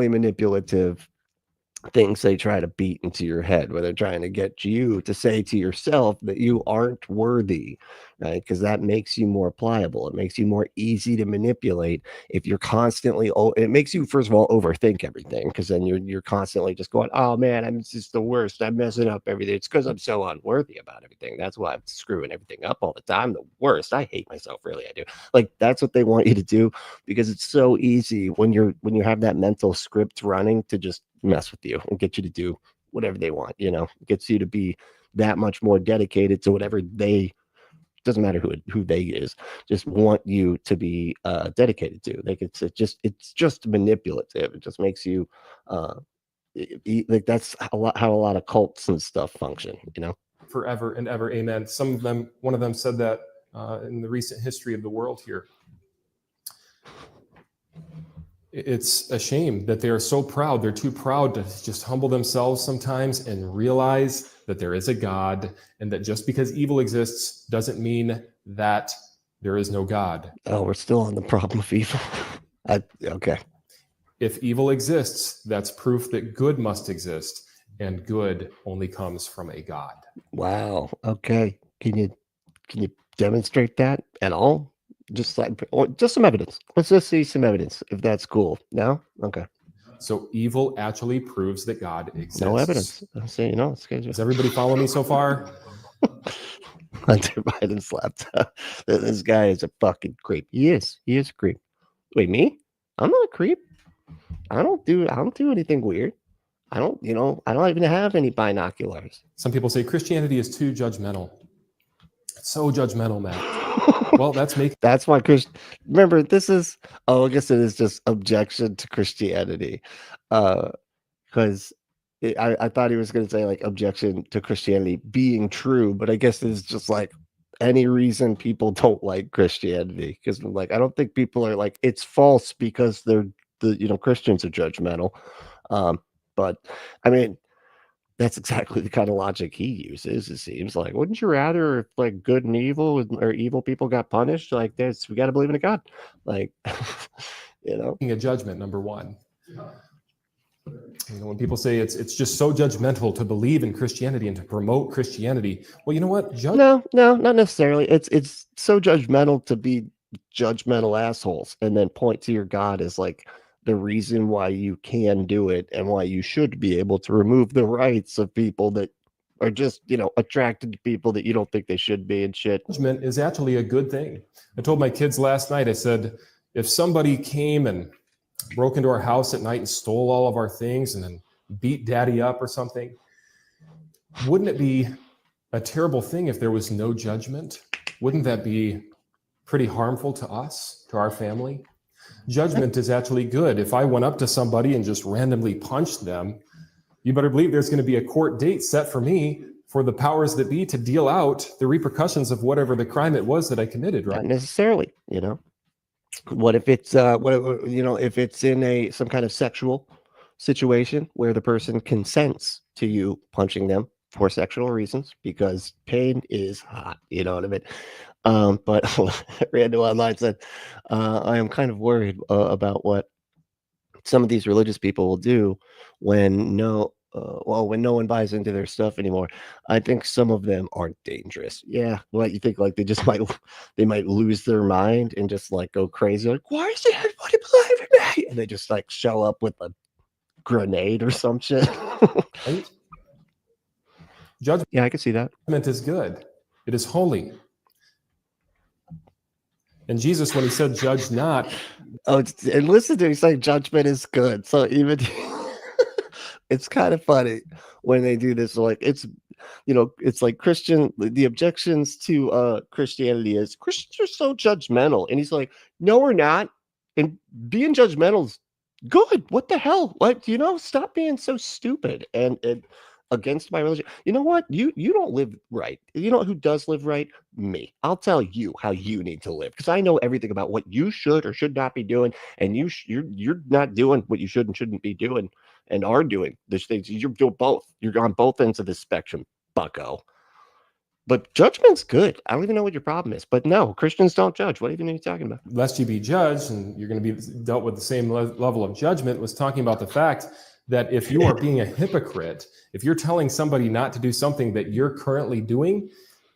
manipulative things they try to beat into your head, where they're trying to get you to say to yourself that you aren't worthy, right? Because that makes you more pliable. It makes you more easy to manipulate if you're constantly. It makes you, first of all, overthink everything, because then you're constantly just going, oh man, I'm just the worst. I'm messing up everything. It's because I'm so unworthy about everything. That's why I'm screwing everything up all the time. The worst. I hate myself. Really, I do. Like, that's what they want you to do, because it's so easy when you have that mental script running to just mess with you and get you to do whatever they want. It gets you to be that much more dedicated to whatever doesn't matter who they is, just want you to be dedicated to. Like, it's just manipulative. It just makes you like, that's how a lot of cults and stuff function, forever and ever. Amen. One of them said that in the recent history of the world here. It's a shame that they are so proud. They're too proud to just humble themselves sometimes and realize that there is a God, and that just because evil exists doesn't mean that there is no God. Oh, we're still on the problem of evil. Okay. If evil exists, that's proof that good must exist, and good only comes from a God. Wow. Okay. Can you demonstrate that at all? Just some evidence. Let's just see some evidence, if that's cool. No? Okay. So evil actually proves that God exists. No evidence. I'm saying, Does everybody follow me so far? Hunter Biden's laptop. This guy is a fucking creep. He is a creep. Wait, me? I'm not a creep. I don't do anything weird. I don't even have any binoculars. Some people say Christianity is too judgmental. It's so judgmental, Matt. Well, that's why remember, this is, I guess it is just objection to Christianity, because I thought he was going to say like objection to Christianity being true, but I guess it's just like any reason people don't like Christianity, because like I don't think people are like it's false because Christians are judgmental, but I mean, that's exactly the kind of logic he uses. It seems like, wouldn't you rather if like good and evil or evil people got punished? Like, we got to believe in a God, like, A judgment, number one. You know, when people say it's just so judgmental to believe in Christianity and to promote Christianity, well, you know what? No, not necessarily. It's so judgmental to be judgmental assholes and then point to your God as like the reason why you can do it and why you should be able to remove the rights of people that are just, you know, attracted to people that you don't think they should be and shit. Judgment is actually a good thing. I told my kids last night, I said, if somebody came and broke into our house at night and stole all of our things and then beat daddy up or something, wouldn't it be a terrible thing if there was no judgment? Wouldn't that be pretty harmful to us, to our family? Judgment is actually good. If I went up to somebody and just randomly punched them, you better believe there's going to be a court date set for me for the powers that be to deal out the repercussions of whatever the crime it was that I committed, right? Not necessarily, you know. What if it's if it's in some kind of sexual situation where the person consents to you punching them for sexual reasons because pain is hot, you know what I mean? But Randall Online said, I am kind of worried about what some of these religious people will do when no one buys into their stuff anymore. I think some of them are dangerous. Yeah, what you think? Like they might lose their mind and just like go crazy. Like, why is everybody believing me? And they just like show up with a grenade or some shit. Right? Judgment, yeah, I can see that. Is good. It is holy. And Jesus, when he said, "Judge not," and listen to me say, "Judgment is good." So even it's kind of funny when they do this. Like it's like the objections to Christianity is Christians are so judgmental, and he's like, "No, we're not." And being judgmental is good. What the hell? What stop being so stupid and against my religion. You know what? You don't live right. You know who does live right? Me. I'll tell you how you need to live because I know everything about what you should or should not be doing, and you're not doing what you should and shouldn't be doing, and are doing these things. You're doing both. You're on both ends of the spectrum, bucko. But judgment's good. I don't even know what your problem is. But no, Christians don't judge. What even are you talking about? Lest you be judged, and you're going to be dealt with the same level of judgment, was talking about the fact that if you are being a hypocrite, if you're telling somebody not to do something that you're currently doing,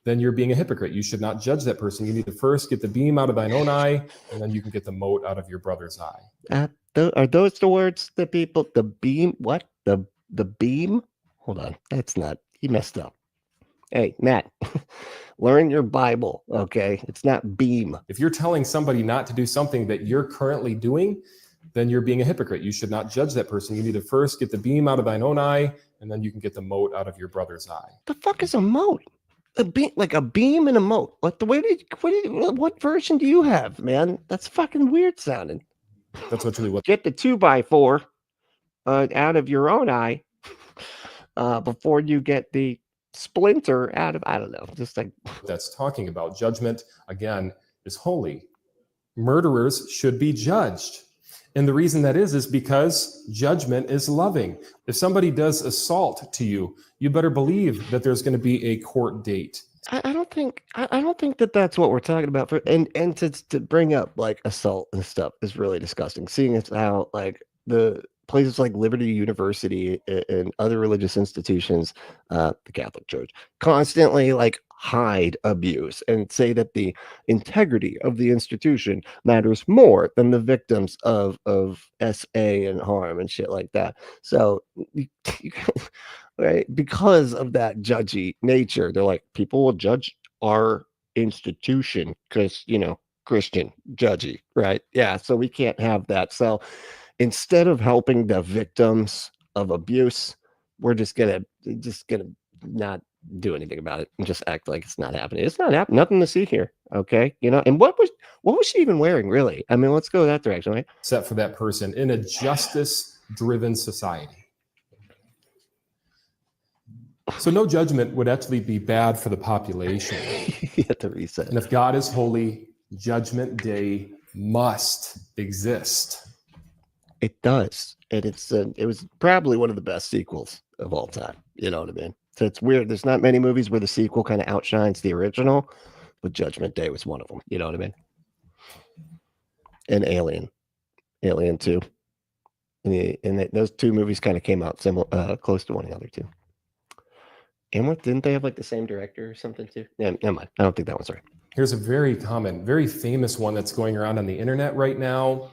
then you're being a hypocrite. You should not judge that person. You need to first get the beam out of thine own eye, and then you can get the mote out of your brother's eye. Are those the words that people, the beam, what? The beam? Hold on. That's not, he messed up. Hey, Matt, learn your Bible, okay? It's not beam. If you're telling somebody not to do something that you're currently doing, then you're being a hypocrite. You should not judge that person. You need to first get the beam out of thine own eye, and then you can get the mote out of your brother's eye. The fuck is a mote? A beam, like a beam and a mote. Like what version do you have, man? That's fucking weird sounding. That's literally what. Get the 2x4 out of your own eye before you get the splinter out of, I don't know, just like. That's talking about. Judgment, again, is holy. Murderers should be judged. And the reason that is because judgment is loving. If somebody does assault to you, you better believe that there's going to be a court date. I don't think that that's what we're talking about. And to bring up like assault and stuff is really disgusting. Seeing as how like the places like Liberty University and other religious institutions, the Catholic Church, constantly like hide abuse and say that the integrity of the institution matters more than the victims of SA and harm and shit like that. So right, because of that judgy nature, they're like, people will judge our institution because Christian judgy, right? Yeah, so we can't have that. So instead of helping the victims of abuse, we're just gonna not do anything about it and just act like it's not happening. It's not happening. Nothing to see here. Okay, and what was she even wearing, really? I mean, let's go that direction, right? Set for that person in a justice-driven society. So no judgment would actually be bad for the population. You have to reset. And if God is holy, Judgment Day must exist. It does, and it was probably one of the best sequels of all time. You know what I mean? So it's weird. There's not many movies where the sequel kind of outshines the original, but Judgment Day was one of them. You know what I mean? And Alien 2. those two movies kind of came out similar, close to one another too. And what, didn't they have like the same director or something too? Yeah, never mind. I don't think that one's right. Here's a very common, very famous one that's going around on the internet right now.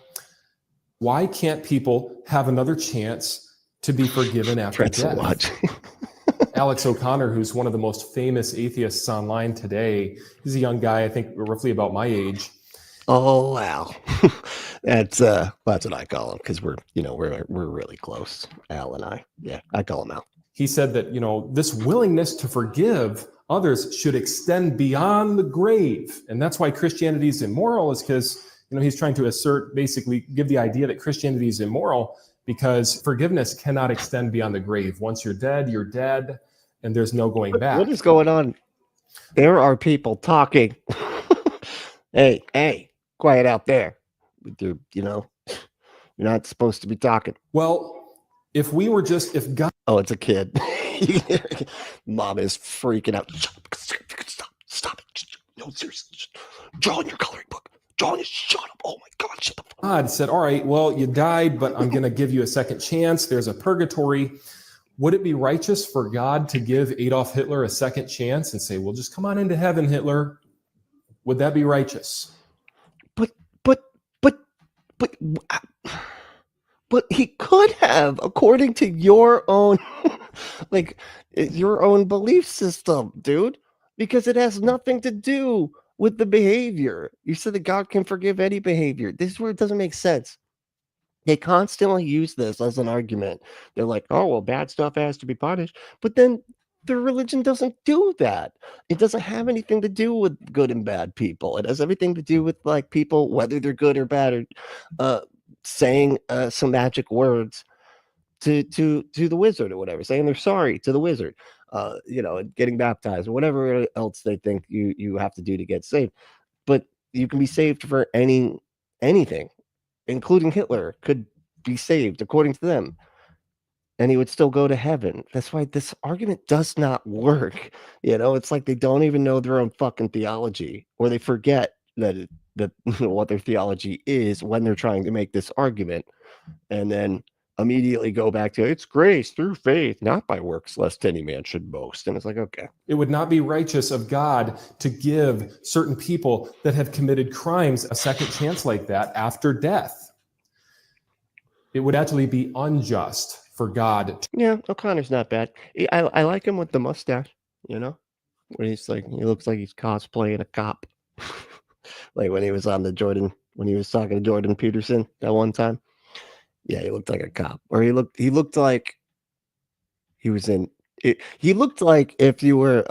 Why can't people have another chance to be forgiven after death? Alex O'Connor, who's one of the most famous atheists online today, he's a young guy, I think roughly about my age. Oh wow, that's what I call him, because we're really close, Al and I. Yeah, I call him Al. He said that this willingness to forgive others should extend beyond the grave, and that's why Christianity is immoral. Is because he's trying to basically give the idea that Christianity is immoral because forgiveness cannot extend beyond the grave. Once you're dead, and there's no going back. What is going on? There are people talking. Hey, quiet out there. You're not supposed to be talking. Well, if God. Oh, it's a kid. Mom is freaking out. Stop it. No, seriously. Draw in your coloring book. Shut up. Oh my God, shut the fuck up. God said, all right, well, you died, but I'm going to give you a second chance. There's a purgatory. Would it be righteous for God to give Adolf Hitler a second chance and say, well, just come on into heaven, Hitler? Would that be righteous? But he could have, according to your own, your own belief system, dude, because it has nothing to do with the behavior. You said that God can forgive any behavior. This is where it doesn't make sense. They constantly use this as an argument. They're like, oh, well, bad stuff has to be punished. But then their religion doesn't do that. It doesn't have anything to do with good and bad people. It has everything to do with people, whether they're good or bad, or saying some magic words to the wizard or whatever, saying they're sorry to the wizard, getting baptized or whatever else they think you have to do to get saved. But you can be saved for anything, including Hitler could be saved according to them, and he would still go to heaven. That's why this argument does not work. It's like they don't even know their own fucking theology, or they forget that what their theology is when they're trying to make this argument, and then immediately go back to it's grace through faith, not by works, lest any man should boast. And it's like, okay, it would not be righteous of God to give certain people that have committed crimes a second chance like that after death. It would actually be unjust for God. Yeah, O'Connor's not bad. I like him with the mustache, when he's he looks like he's cosplaying a cop. Like when he was on when he was talking to Jordan Peterson that one time. Yeah, he looked like a cop. Or he looked like he was in it. He looked like if you were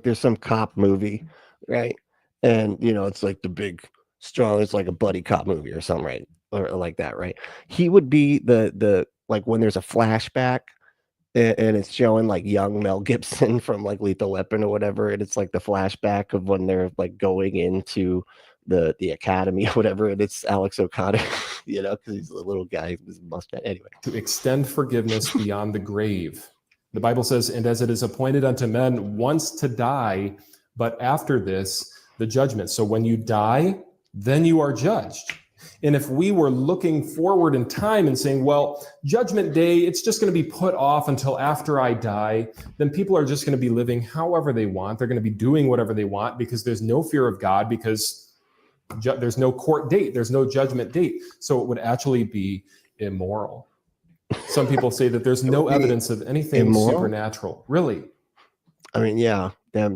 there's some cop movie, right? And it's like the big strong, it's like a buddy cop movie or something, right? Or like that, right? He would be the when there's a flashback and it's showing young Mel Gibson from Lethal Weapon or whatever, and it's the flashback of when they're going into the academy or whatever, and it's Alex O'Connor, because he's a little guy with his mustache. Anyway, to extend forgiveness beyond the grave. The Bible says, and as it is appointed unto men once to die, but after this, the judgment. So when you die, then you are judged. And if we were looking forward in time and saying, well, judgment day, it's just going to be put off until after I die, then people are just going to be living however they want. They're going to be doing whatever they want because there's no fear of God, because there's no court date, there's no judgment date. So it would actually be immoral. Some people say that there's no evidence of anything supernatural. Really? I mean, yeah, yeah.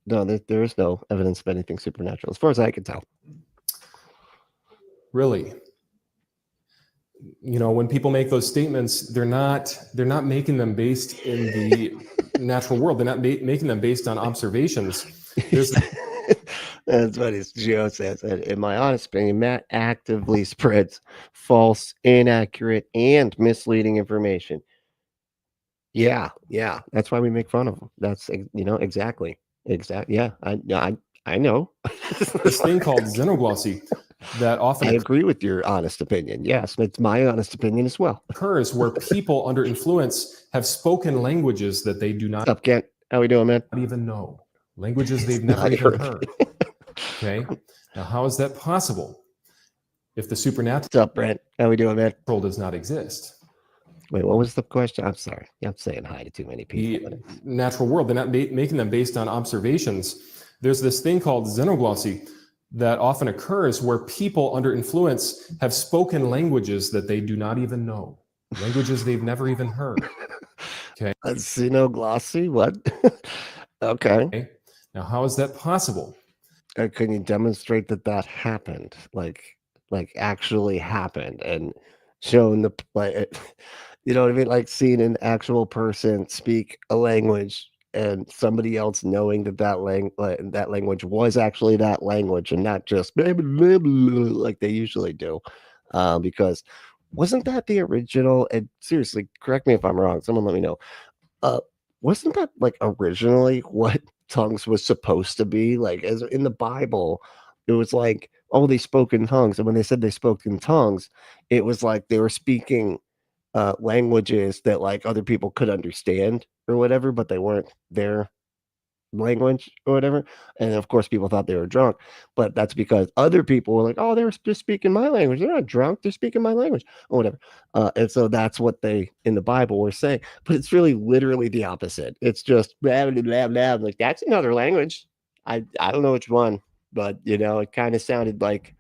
No, there is no evidence of anything supernatural, as far as I can tell. Really? When people make those statements, they're not making them based in the natural world. They're not making them based on observations. That's what Joe says. In my honest opinion, Matt actively spreads false, inaccurate, and misleading information. Yeah. That's why we make fun of him. That's exactly. Yeah, I know. This thing called xenoglossy that often I agree with your honest opinion. Yes, it's my honest opinion as well. Occurs where people under influence have spoken languages that they do not. What's up, Kent? How we doing, man? Even know. Languages they've never even heard. Okay. Now, how is that possible? If the supernatural What's up, Brent? How we doing, man? does not exist, Wait, what was the question? I'm sorry. I'm saying hi to too many the people. natural world, they're not making them based on observations. There's this thing called xenoglossy that often occurs where people under influence have spoken languages that they do not even know, languages they've never even heard. Okay. A xenoglossy? What? Okay. Now, how is that possible? Can you demonstrate that that happened? Like actually happened and shown the like, you know what I mean? Like seeing an actual person speak a language and somebody else knowing that that language was actually that language and not just blah, blah, blah, blah, like they usually do. Because wasn't that the original? And seriously, correct me if I'm wrong. Someone let me know. Wasn't that like originally what tongues was supposed to be? Like as in the Bible, it was like, oh, they spoke in tongues. And when they said they spoke in tongues, it was like they were speaking languages that like other people could understand or whatever, but they weren't their language or whatever. And of course, people thought they were drunk, but that's because other people were like, oh, they're just speaking my language. They're not drunk. They're speaking my language or whatever. And so that's what they in the Bible were saying. But it's really literally the opposite. It's just blah, blah, blah, blah. Like that's another language. I don't know which one, but you know, it kind of sounded like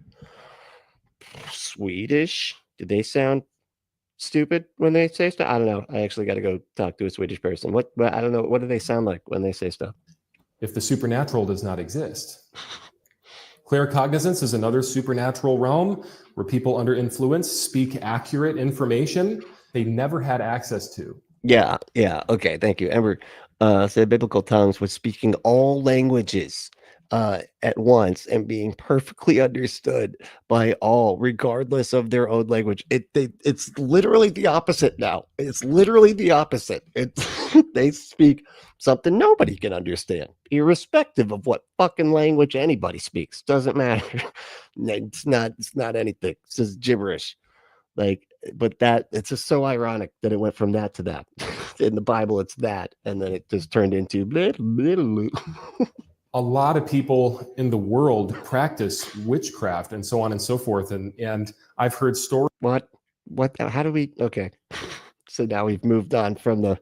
Swedish. Did they sound stupid when they say stuff? I don't know. I actually got to go talk to a Swedish person. But I don't know. What do they sound like when they say stuff? If the supernatural does not exist. Claircognizance is another supernatural realm where people under influence speak accurate information they never had access to. Yeah. Okay, thank you. Ember said biblical tongues was speaking all languages at once and being perfectly understood by all, regardless of their own language. It's literally the opposite now. It's literally the opposite. They speak something nobody can understand, irrespective of what fucking language anybody speaks. Doesn't matter. It's not anything. It's just gibberish. Like, but that it's just so ironic that it went from that to that. In the Bible, it's that, and then it just turned into blah, blah, blah. A lot of people in the world practice witchcraft and so on and so forth. And I've heard stories. What? How do we? Okay. So now we've moved on from the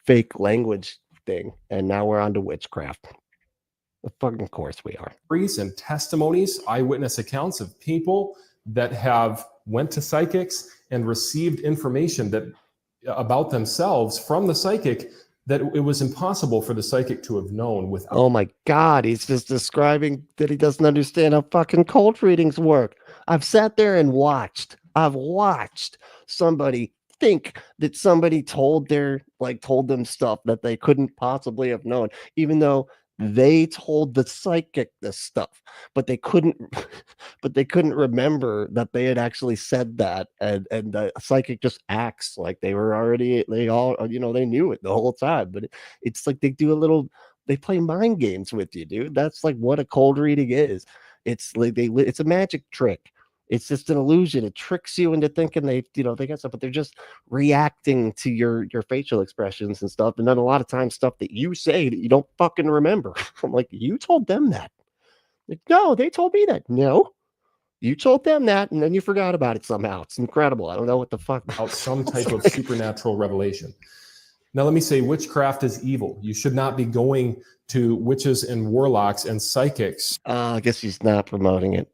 fake language thing, and now we're on to witchcraft. Of fucking course we are. And testimonies, eyewitness accounts of people that have went to psychics and received information that about themselves from the psychic that it was impossible for the psychic to have known without. Oh my God, he's just describing that he doesn't understand how fucking cold readings work. I've sat there and watched. I've watched somebody think that somebody told them stuff that they couldn't possibly have known, even though they told the psychic this stuff, but they couldn't remember that they had actually said that, and the psychic just acts like they knew it the whole time. But it's like they play mind games with you, dude. That's like what a cold reading is. It's like it's a magic trick. It's just an illusion. It tricks you into thinking they got stuff, but they're just reacting to your facial expressions and stuff. And then a lot of times stuff that you say that you don't fucking remember. I'm like, you told them that. Like, no, they told me that. No, you told them that, and then you forgot about it somehow. It's incredible. I don't know what the fuck. About some type of supernatural revelation. Now, let me say, witchcraft is evil. You should not be going to witches and warlocks and psychics. I guess he's not promoting it.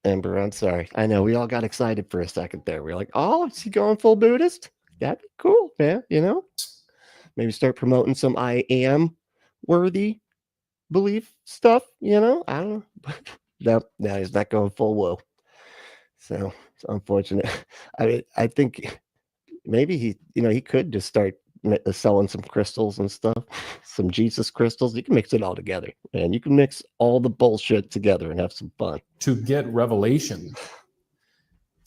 Ember, I'm sorry. I know we all got excited for a second there. We're like, oh, is he going full Buddhist? That'd be cool, man. Maybe start promoting some I am worthy belief stuff. I don't know. No, he's not going full woo. So it's unfortunate. I mean, I think maybe he could just start selling some crystals and stuff, some Jesus crystals. You can mix it all together, man. You can mix all the bullshit together and have some fun. To get revelation.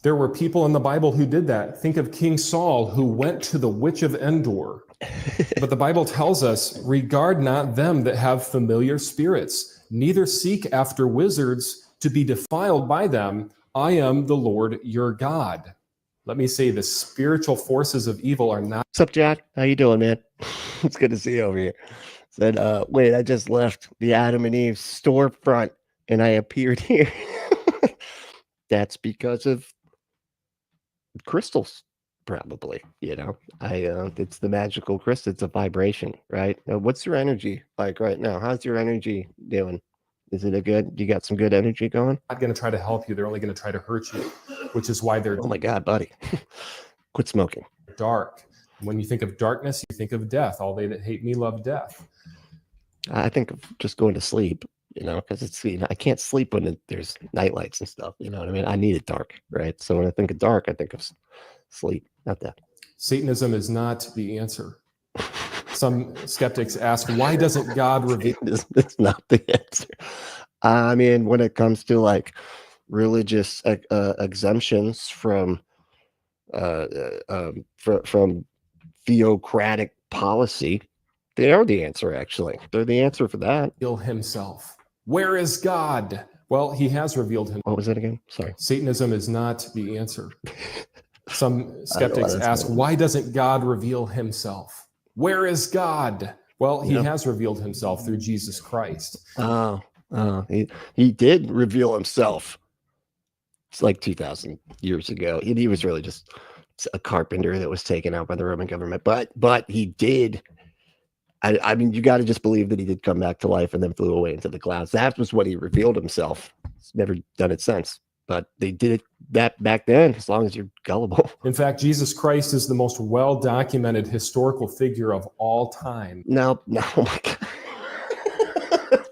There were people in the Bible who did that. Think of King Saul, who went to the witch of Endor. But the Bible tells us, regard not them that have familiar spirits, neither seek after wizards to be defiled by them. I am the Lord your God. Let me say, the spiritual forces of evil are not. What's up, Jack? How you doing, man? It's good to see you over here. Said, wait, I just left the Adam and Eve storefront and I appeared here. that's because of crystals, probably. It's the magical crystal. It's a vibration, right? What's your energy like right now? How's your energy doing? Is it you got some good energy going? Not going to try to help you. They're only going to try to hurt you, which is why they're Oh my God, buddy. Quit smoking. dark. When you think of darkness, you think of death. All they that hate me love death. I think of just going to sleep, because it's, I can't sleep when there's night lights and stuff. You know what I mean? I need it dark, right? So when I think of dark, I think of sleep, not that. Satanism is not the answer. Some skeptics ask, why doesn't God reveal? It's not the answer. I mean, when it comes to like religious exemptions from theocratic policy, they are the answer. Actually, they're the answer for that. Himself. Where is God? Well, he has revealed him. What was that again? Sorry. Satanism is not the answer. Some skeptics ask, why doesn't God reveal himself? Where is God? Well, he has revealed himself through Jesus Christ. He did reveal himself. It's like 2,000 years ago. He was really just a carpenter that was taken out by the Roman government. But he did. I mean, you got to just believe that he did come back to life and then flew away into the clouds. That was what he revealed himself. He's never done it since. But they did it that back then, as long as you're gullible. In fact, Jesus Christ is the most well-documented historical figure of all time. No, oh my God.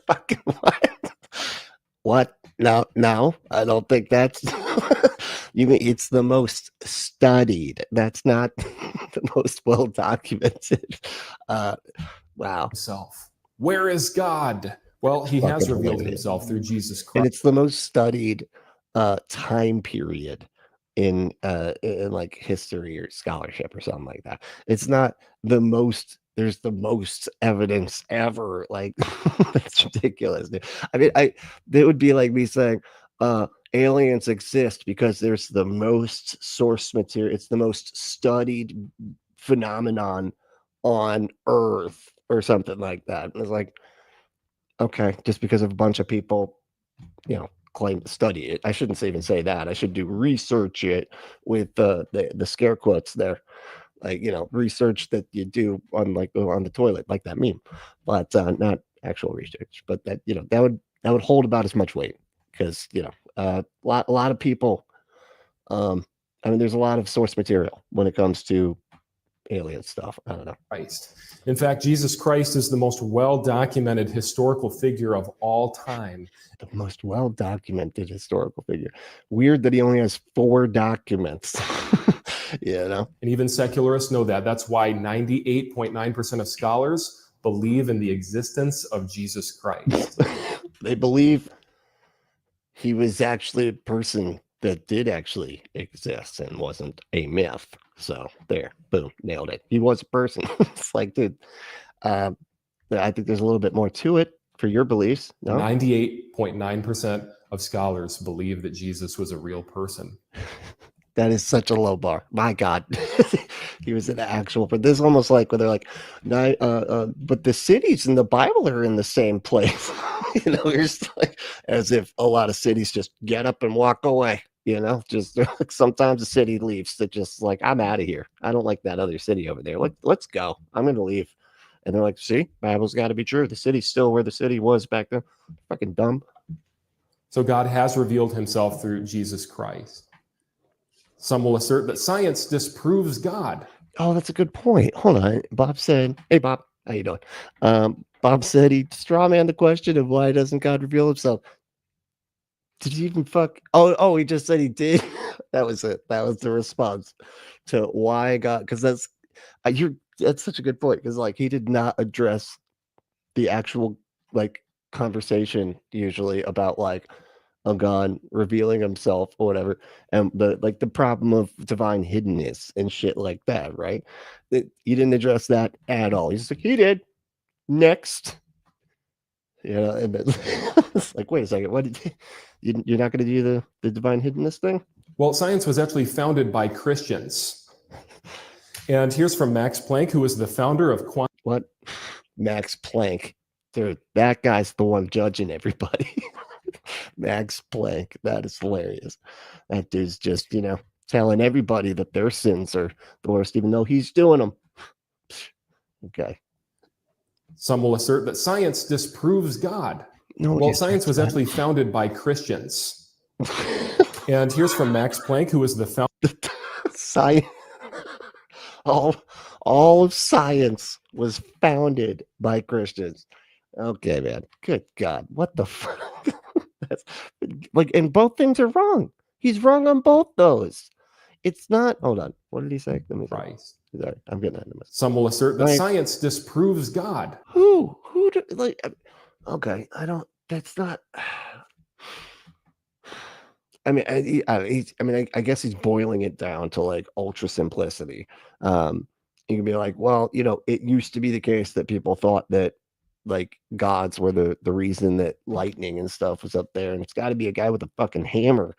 Fucking what? What? No, I don't think that's... You mean it's the most studied. That's not the most well-documented. Wow. Where is God? Well, he has revealed himself through Jesus Christ. And it's the most studied time period in like history or scholarship or something like that. It's not the most, there's the most evidence ever. Like, it's ridiculous. I mean, that would be like me saying aliens exist because there's the most source material. It's the most studied phenomenon on Earth or something like that. And it's like, okay, just because of a bunch of people, claim to study it. I shouldn't even say that. I should do research it with the scare quotes there, like research that you do on the toilet, like that meme, but not actual research. But that that would hold about as much weight because a lot of people. I mean, there's a lot of source material when it comes to alien stuff. I don't know. Christ. In fact, Jesus Christ is the most well-documented historical figure of all time. The most well-documented historical figure. Weird that he only has 4 documents. And even secularists know that. That's why 98.9% of scholars believe in the existence of Jesus Christ. They believe he was actually a person that did actually exist and wasn't a myth. So there, boom, nailed it. He was a person. It's like, dude, I think there's a little bit more to it for your beliefs. No? 98.9% of scholars believe that Jesus was a real person. That is such a low bar. My God. He was an actual, but this is almost like where they're like, but the cities in the Bible are in the same place. It's like as if a lot of cities just get up and walk away. Just like sometimes the city leaves that just like, I'm out of here. I don't like that other city over there. Let's go. I'm going to leave. And they're like, see, Bible's got to be true. The city's still where the city was back then. Fucking dumb. So God has revealed himself through Jesus Christ. Some will assert that science disproves God. Oh, that's a good point. Hold on. Bob said, hey, Bob, how you doing? Bob said he strawman the question of why doesn't God reveal himself? Did he even fuck? Oh, he just said he did. That was it. That was the response to why God, because that's such a good point. Because like he did not address the actual like conversation usually about like a God revealing himself or whatever, and the problem of divine hiddenness and shit like that, right? He didn't address that at all. He's like, he did. Next. And then, it's like, wait a second, what did you're not going to do the divine hiddenness thing? Well, science was actually founded by Christians. And here's from Max Planck, who was the founder of quantum. What? Max Planck. Dude, that guy's the one judging everybody. Max Planck. That is hilarious. That dude's just, telling everybody that their sins are the worst, even though he's doing them. Okay. Some will assert that science disproves God. No, Well, science was actually founded by Christians. And here's from Max Planck, who was the founder. Science. All of science was founded by Christians. Okay, man. Good God. What the fuck? That's like, and both things are wrong. He's wrong on both those. It's not. Hold on. What did he say? Let me see. Christ. Sorry, I'm getting ahead of myself. Some will assert that science disproves God. Who like? Okay, I don't. That's not. I mean, I guess he's boiling it down to like ultra simplicity. You can be like, well, it used to be the case that people thought that like gods were the reason that lightning and stuff was up there, and it's got to be a guy with a fucking hammer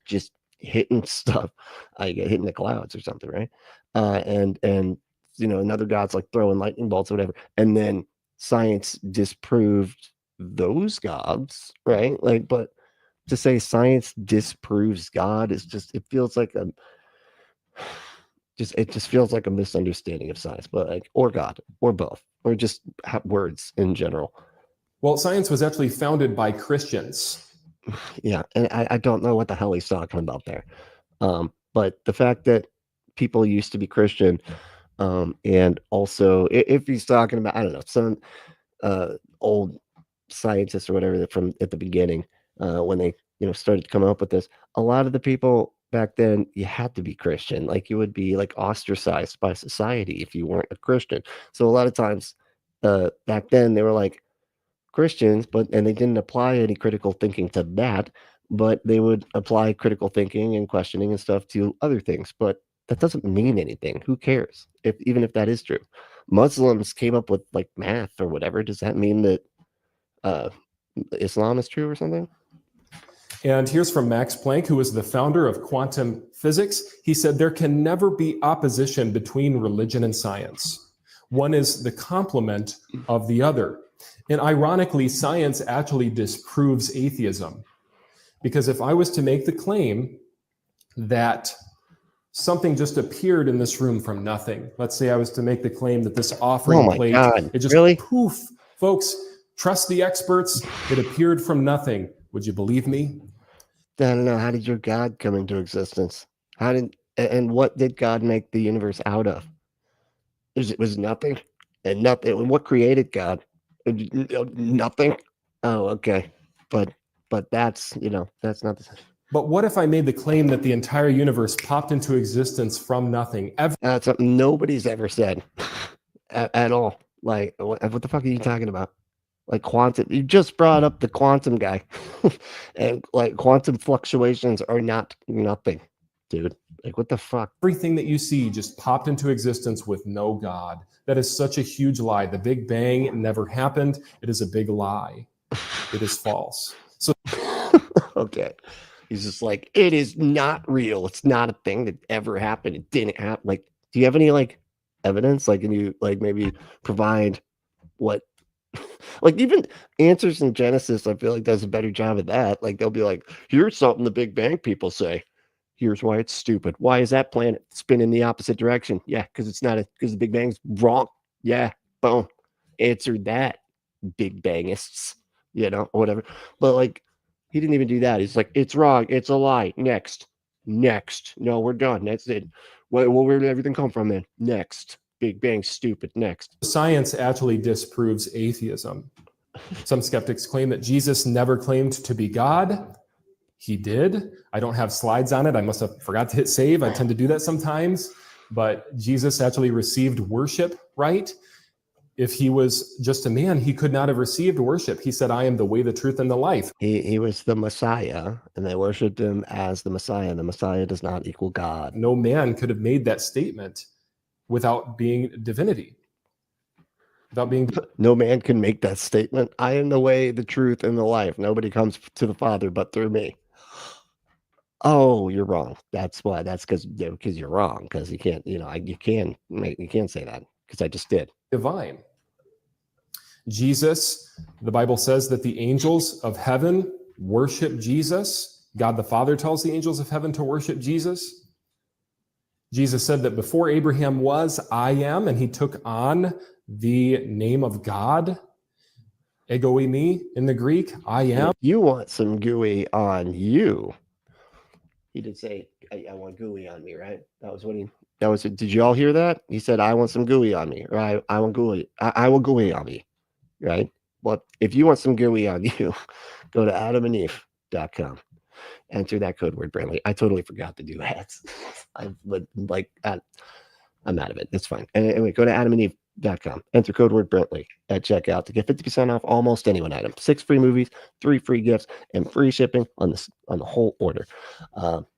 just hitting stuff, hitting the clouds or something, right? And another god's like throwing lightning bolts or whatever, and then science disproved those gods, right? Like, but to say science disproves God is just, it feels like it just feels like a misunderstanding of science, but like, or God, or both, or just words in general. Well, science was actually founded by Christians. Yeah, and I don't know what the hell he's talking about there. But the fact that people used to be Christian, and also if he's talking about, I don't know, some old scientists or whatever from at the beginning, when they started to come up with this, a lot of the people back then, you had to be Christian. Like, you would be like ostracized by society if you weren't a Christian. So a lot of times back then they were like Christians, and they didn't apply any critical thinking to that, but they would apply critical thinking and questioning and stuff to other things. But that doesn't mean anything. Who cares? Even if that is true. Muslims came up with like math or whatever. Does that mean that Islam is true or something? And here's from Max Planck, who was the founder of quantum physics. He said, there can never be opposition between religion and science. One is the complement of the other. And ironically, science actually disproves atheism. Because if I was to make the claim that something just appeared in this room from nothing, let's say I was to make the claim that this offering plate, it just poof, folks, trust the experts, it appeared from nothing. Would you believe me? I don't know. How did your God come into existence? And what did God make the universe out of? It was nothing, and nothing. And what created God? Nothing. Oh, okay. But that's that's not the same. But what if I made the claim that the entire universe popped into existence from nothing? That's something nobody's ever said at all. Like, what the fuck are you talking about? Like quantum, you just brought up the quantum guy. And like quantum fluctuations are not nothing, dude. Like, what the fuck? Everything that you see just popped into existence with no God. That is such a huge lie. The Big Bang never happened. It is a big lie. It is false. So okay. He's just like, it is not real. It's not a thing that ever happened. It didn't happen. Like, do you have any like evidence? Like, can you like maybe provide what? Like, even Answers in Genesis, I feel like does a better job of that. Like, they'll be like, here's something the Big Bang people say. Here's why it's stupid. Why is that planet spinning the opposite direction? Yeah, because it's not because the Big Bang's wrong. Yeah, boom. Answered that, Big Bangists, or whatever. But like, he didn't even do that. He's like, it's wrong. It's a lie. Next. No, we're done. That's it. Where did everything come from then? Next. Big Bang, stupid. Next. Science actually disproves atheism. Some skeptics claim that Jesus never claimed to be God. He did. I don't have slides on it. I must have forgot to hit save. I tend to do that sometimes. But Jesus actually received worship, right? If he was just a man, he could not have received worship. He said, I am the way, the truth, and the life. He was the Messiah, and they worshipped him as the Messiah. The Messiah does not equal God. No man could have made that statement without being divinity. No man can make that statement. I am the way, the truth, and the life. Nobody comes to the Father but through me. Oh, you're wrong. That's why. That's because you're wrong. Because you can't. You can't say that because I just did. Divine. Jesus, the Bible says that the angels of heaven worship Jesus. God the Father tells the angels of heaven to worship Jesus. Jesus said that before Abraham was, I am, and he took on the name of God. Ego eimi in the Greek, I am. If you want some gooey on you, he did say, I want gooey on me, right? Did you all hear that? He said, I want some gooey on me, or I want gooey. I want gooey on me, right? Well, if you want some gooey on you, go to adamandeve.com. Enter that code word, Brantley. I totally forgot to do ads. I'm out of it. That's fine. Anyway, go to adamandeve.com. Enter code word Brantley at checkout to get 50% off almost any one item. 6 free movies, 3 free gifts, and free shipping on the whole order.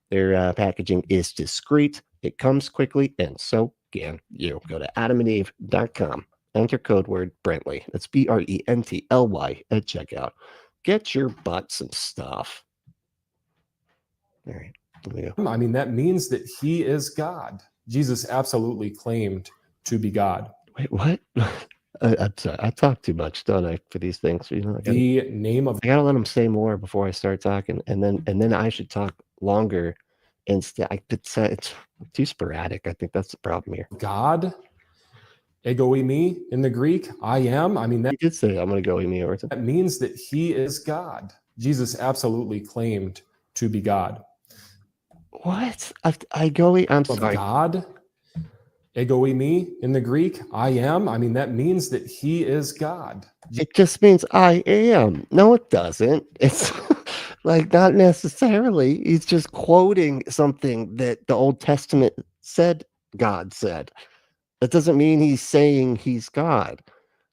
Their packaging is discreet. It comes quickly, and so can you. Go to adamandeve.com. Enter code word Brantley. That's BRENTLY at checkout. Get your butt some stuff. All right. Here we go. I mean, that means that he is God. Jesus absolutely claimed to be God. Wait, what? I'm sorry. I talk too much, don't I, for these things? You know, The name of I gotta let them say more before I start talking, and then I should talk longer. Instead, it's too sporadic. I think that's the problem here. God, ego eimi in the Greek, I am. I mean, He did say, I'm gonna go eat me or something. that means that he is God. Jesus absolutely claimed to be God. What? I go eat. I'm Of sorry. God, ego eimi in the Greek, I am. I mean, that means that he is God. It just means I am. No, it doesn't. It's like not necessarily. He's just quoting something that the Old Testament said God said. That doesn't mean he's saying he's God.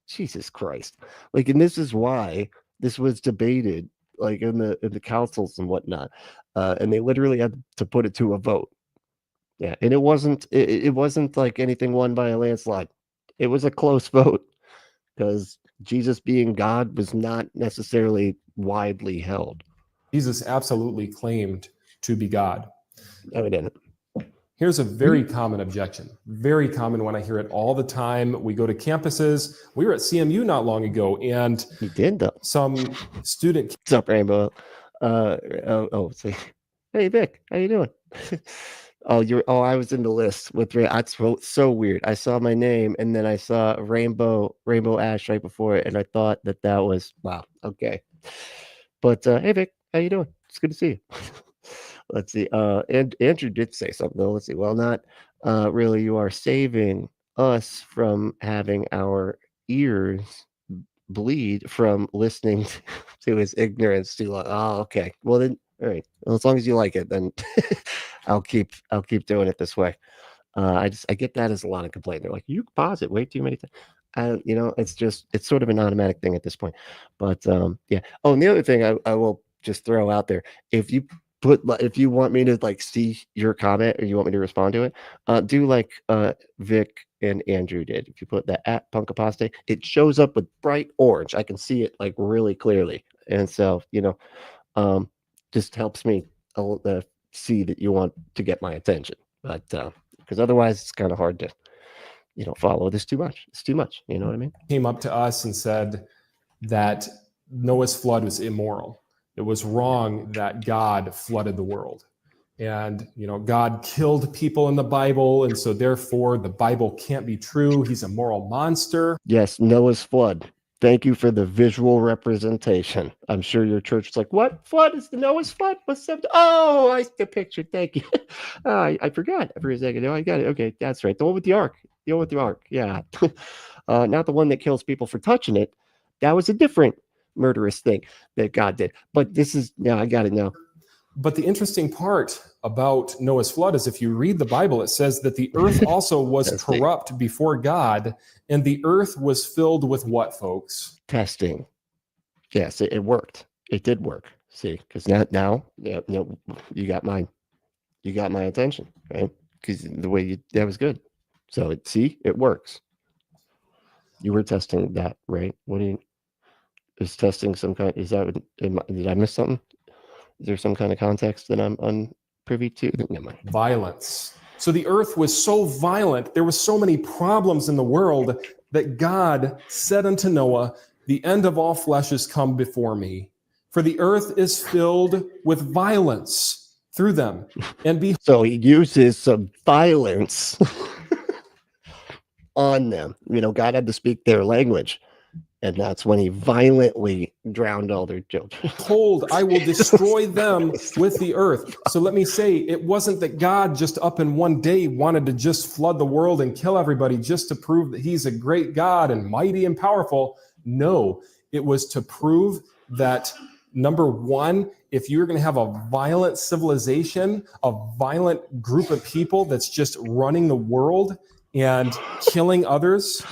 Jesus Christ. Like, and this is why this was debated, like in the councils and whatnot. And they literally had to put it to a vote. Yeah, and it wasn't like anything won by a landslide. It was a close vote because Jesus being God was not necessarily widely held. Jesus absolutely claimed to be God. No, he didn't. Here's a very common objection. Very common one. I hear it all the time. We go to campuses. We were at CMU not long ago, and He did though. some student What's up, Rainbow? See. Hey Vic, how you doing? I was in the list with that's so weird. I saw my name and then I saw Rainbow Ash right before it, and I thought that was wow. Okay, but hey Vic, how you doing? It's good to see you. Let's see. And Andrew did say something though. Let's see. Well, not really. You are saving us from having our ears bleed from listening to his ignorance too long. Oh, okay. Well then, all right. Well, as long as you like it, then I'll keep doing it this way. I get that as a lot of complaint. They're like, you pause it way too many times. It's sort of an automatic thing at this point. But yeah. Oh, and the other thing I will just throw out there, if you want me to like see your comment or you want me to respond to it, do like Vic and Andrew did. If you put that at Punk Apostate, it shows up with bright orange. I can see it like really clearly, and so just helps me see that you want to get my attention. But because otherwise, it's kind of hard to follow this too much. It's too much. You know what I mean? came up to us and said that Noah's flood was immoral. It was wrong that God flooded the world. And, God killed people in the Bible. And so therefore the Bible can't be true. He's a moral monster. Yes, Noah's flood. Thank you for the visual representation. I'm sure your church is like, what flood is the Noah's flood? What's that? Oh, I see the picture. Thank you. I forgot for a second. I got it. Okay, that's right. The one with the ark. The one with the ark. Yeah. Not the one that kills people for touching it. That was a different murderous thing that God did. But this is, I got it now. But the interesting part about Noah's flood is if you read the Bible, it says that the earth also was corrupt before God, and the earth was filled with what, folks? Testing. Yes, it worked. It did work. See, because now, you got my attention, right? Because the way that was good. So it works. You were testing that, right? Is testing some kind? Did I miss something? Is there some kind of context that I'm unprivy to? Never mind. Violence. So the earth was so violent, there were so many problems in the world that God said unto Noah, the end of all flesh is come before me, For the earth is filled with violence through them. And So he uses some violence on them. God had to speak their language. And that's when he violently drowned all their children. behold, I will destroy them with the earth. So let me say, it wasn't that God just up in one day wanted to just flood the world and kill everybody just to prove that he's a great God and mighty and powerful. No, it was to prove that, number one, if you're going to have a violent civilization, a violent group of people that's just running the world and killing others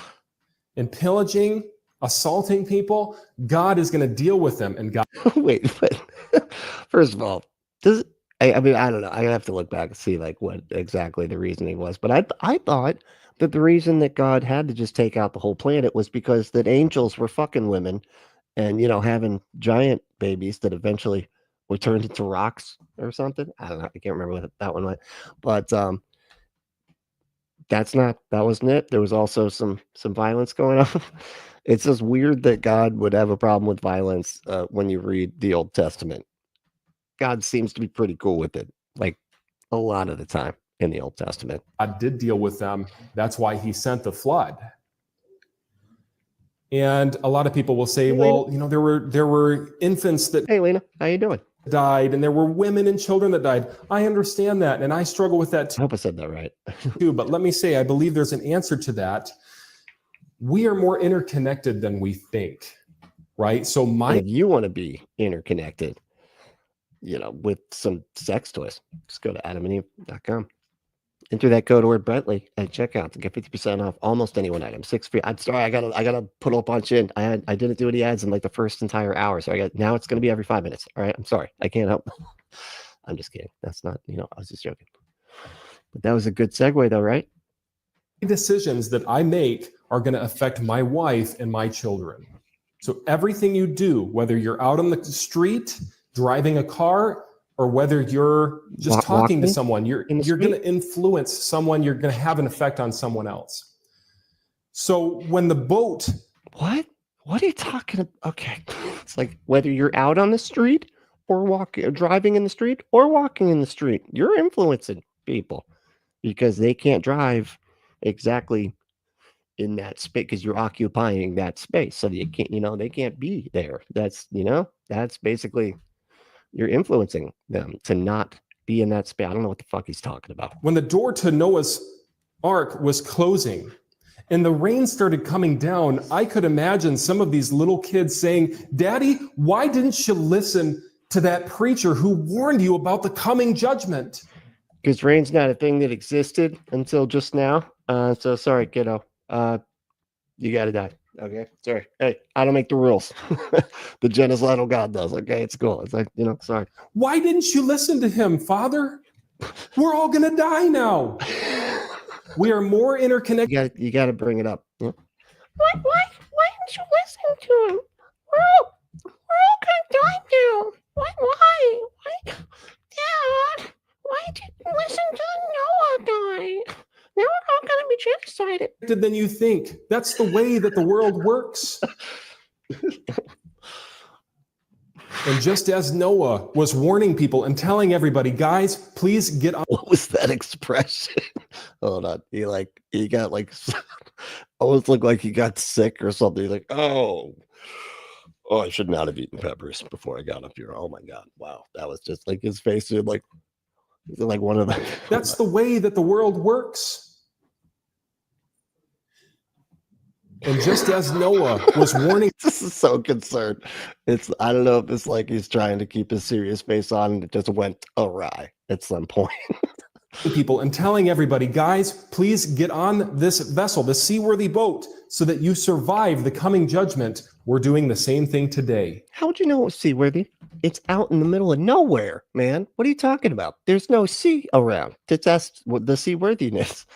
and pillaging, assaulting people, God is going to deal with them. And God, Wait, but first of all, I mean, I don't know. I have to look back and see what exactly the reasoning was. But I thought that the reason that God had to just take out the whole planet was because that angels were fucking women and, having giant babies that eventually were turned into rocks or something. I don't know. I can't remember what that one was. But that wasn't it. There was also some violence going on. It's just weird that God would have a problem with violence when you read the Old Testament. God seems to be pretty cool with it, a lot of the time in the Old Testament. God did deal with them. That's why he sent the flood. And a lot of people will say, well, there were infants that Hey, Lena, how you doing? died, and there were women and children that died. I understand that, and I struggle with that I hope I said that right. too. But let me say, I believe there's an answer to that. We are more interconnected than we think, right? So And if you want to be interconnected, with some sex toys, just go to adamandeve.com. Enter that code word Bentley at checkout to get 50% off almost any one item. 6 free. I'm sorry, I gotta put a whole bunch in. I didn't do any ads in the first entire hour, so now it's gonna be every 5 minutes. All right, I'm sorry, I can't help. I'm just kidding. That's not, I was just joking. But that was a good segue, though, right? decisions that I make are going to affect my wife and my children. So everything you do, whether you're out on the street, driving a car, or whether you're just talking to someone, you're going to influence someone, you're going to have an effect on someone else. So when the boat... What are you talking about? Okay. It's like whether you're out on the street or driving in the street or walking in the street, you're influencing people because they can't drive exactly in that space because you're occupying that space. So you can't, they can't be there. That's basically, you're influencing them to not be in that space. I don't know what the fuck he's talking about. When the door to Noah's ark was closing and the rain started coming down, I could imagine some of these little kids saying, "Daddy, why didn't you listen to that preacher who warned you about the coming judgment?" Because rain's not a thing that existed until just now. So sorry, kiddo. You gotta die. Okay, sorry. Hey, I don't make the rules. The genocidal God does. Okay, it's cool. It's like, sorry. Why didn't you listen to him, Father? We're all gonna die now. We are more interconnected. You gotta bring it up. Yeah. Why didn't you listen to him? We're all gonna die now. Why? Dad, why didn't you listen to the Noah guy? Now we're all gonna be genocided. Than you think. That's the way that the world works. And just as Noah was warning people and telling everybody, guys, please get on. What was that expression? Hold on. He got almost looked like he got sick or something. He's like, oh, I should not have eaten peppers before I got up here. Oh my God. Wow. That was just like his face. Dude, like one of the. That's the way that the world works. And just as Noah was warning, this is so concerned. I don't know if it's like he's trying to keep his serious face on and it just went awry at some point. people and telling everybody, guys, please get on this vessel, the seaworthy boat, so that you survive the coming judgment. We're doing the same thing today. How would you know it was seaworthy? It's out in the middle of nowhere, man. What are you talking about? There's no sea around to test the seaworthiness.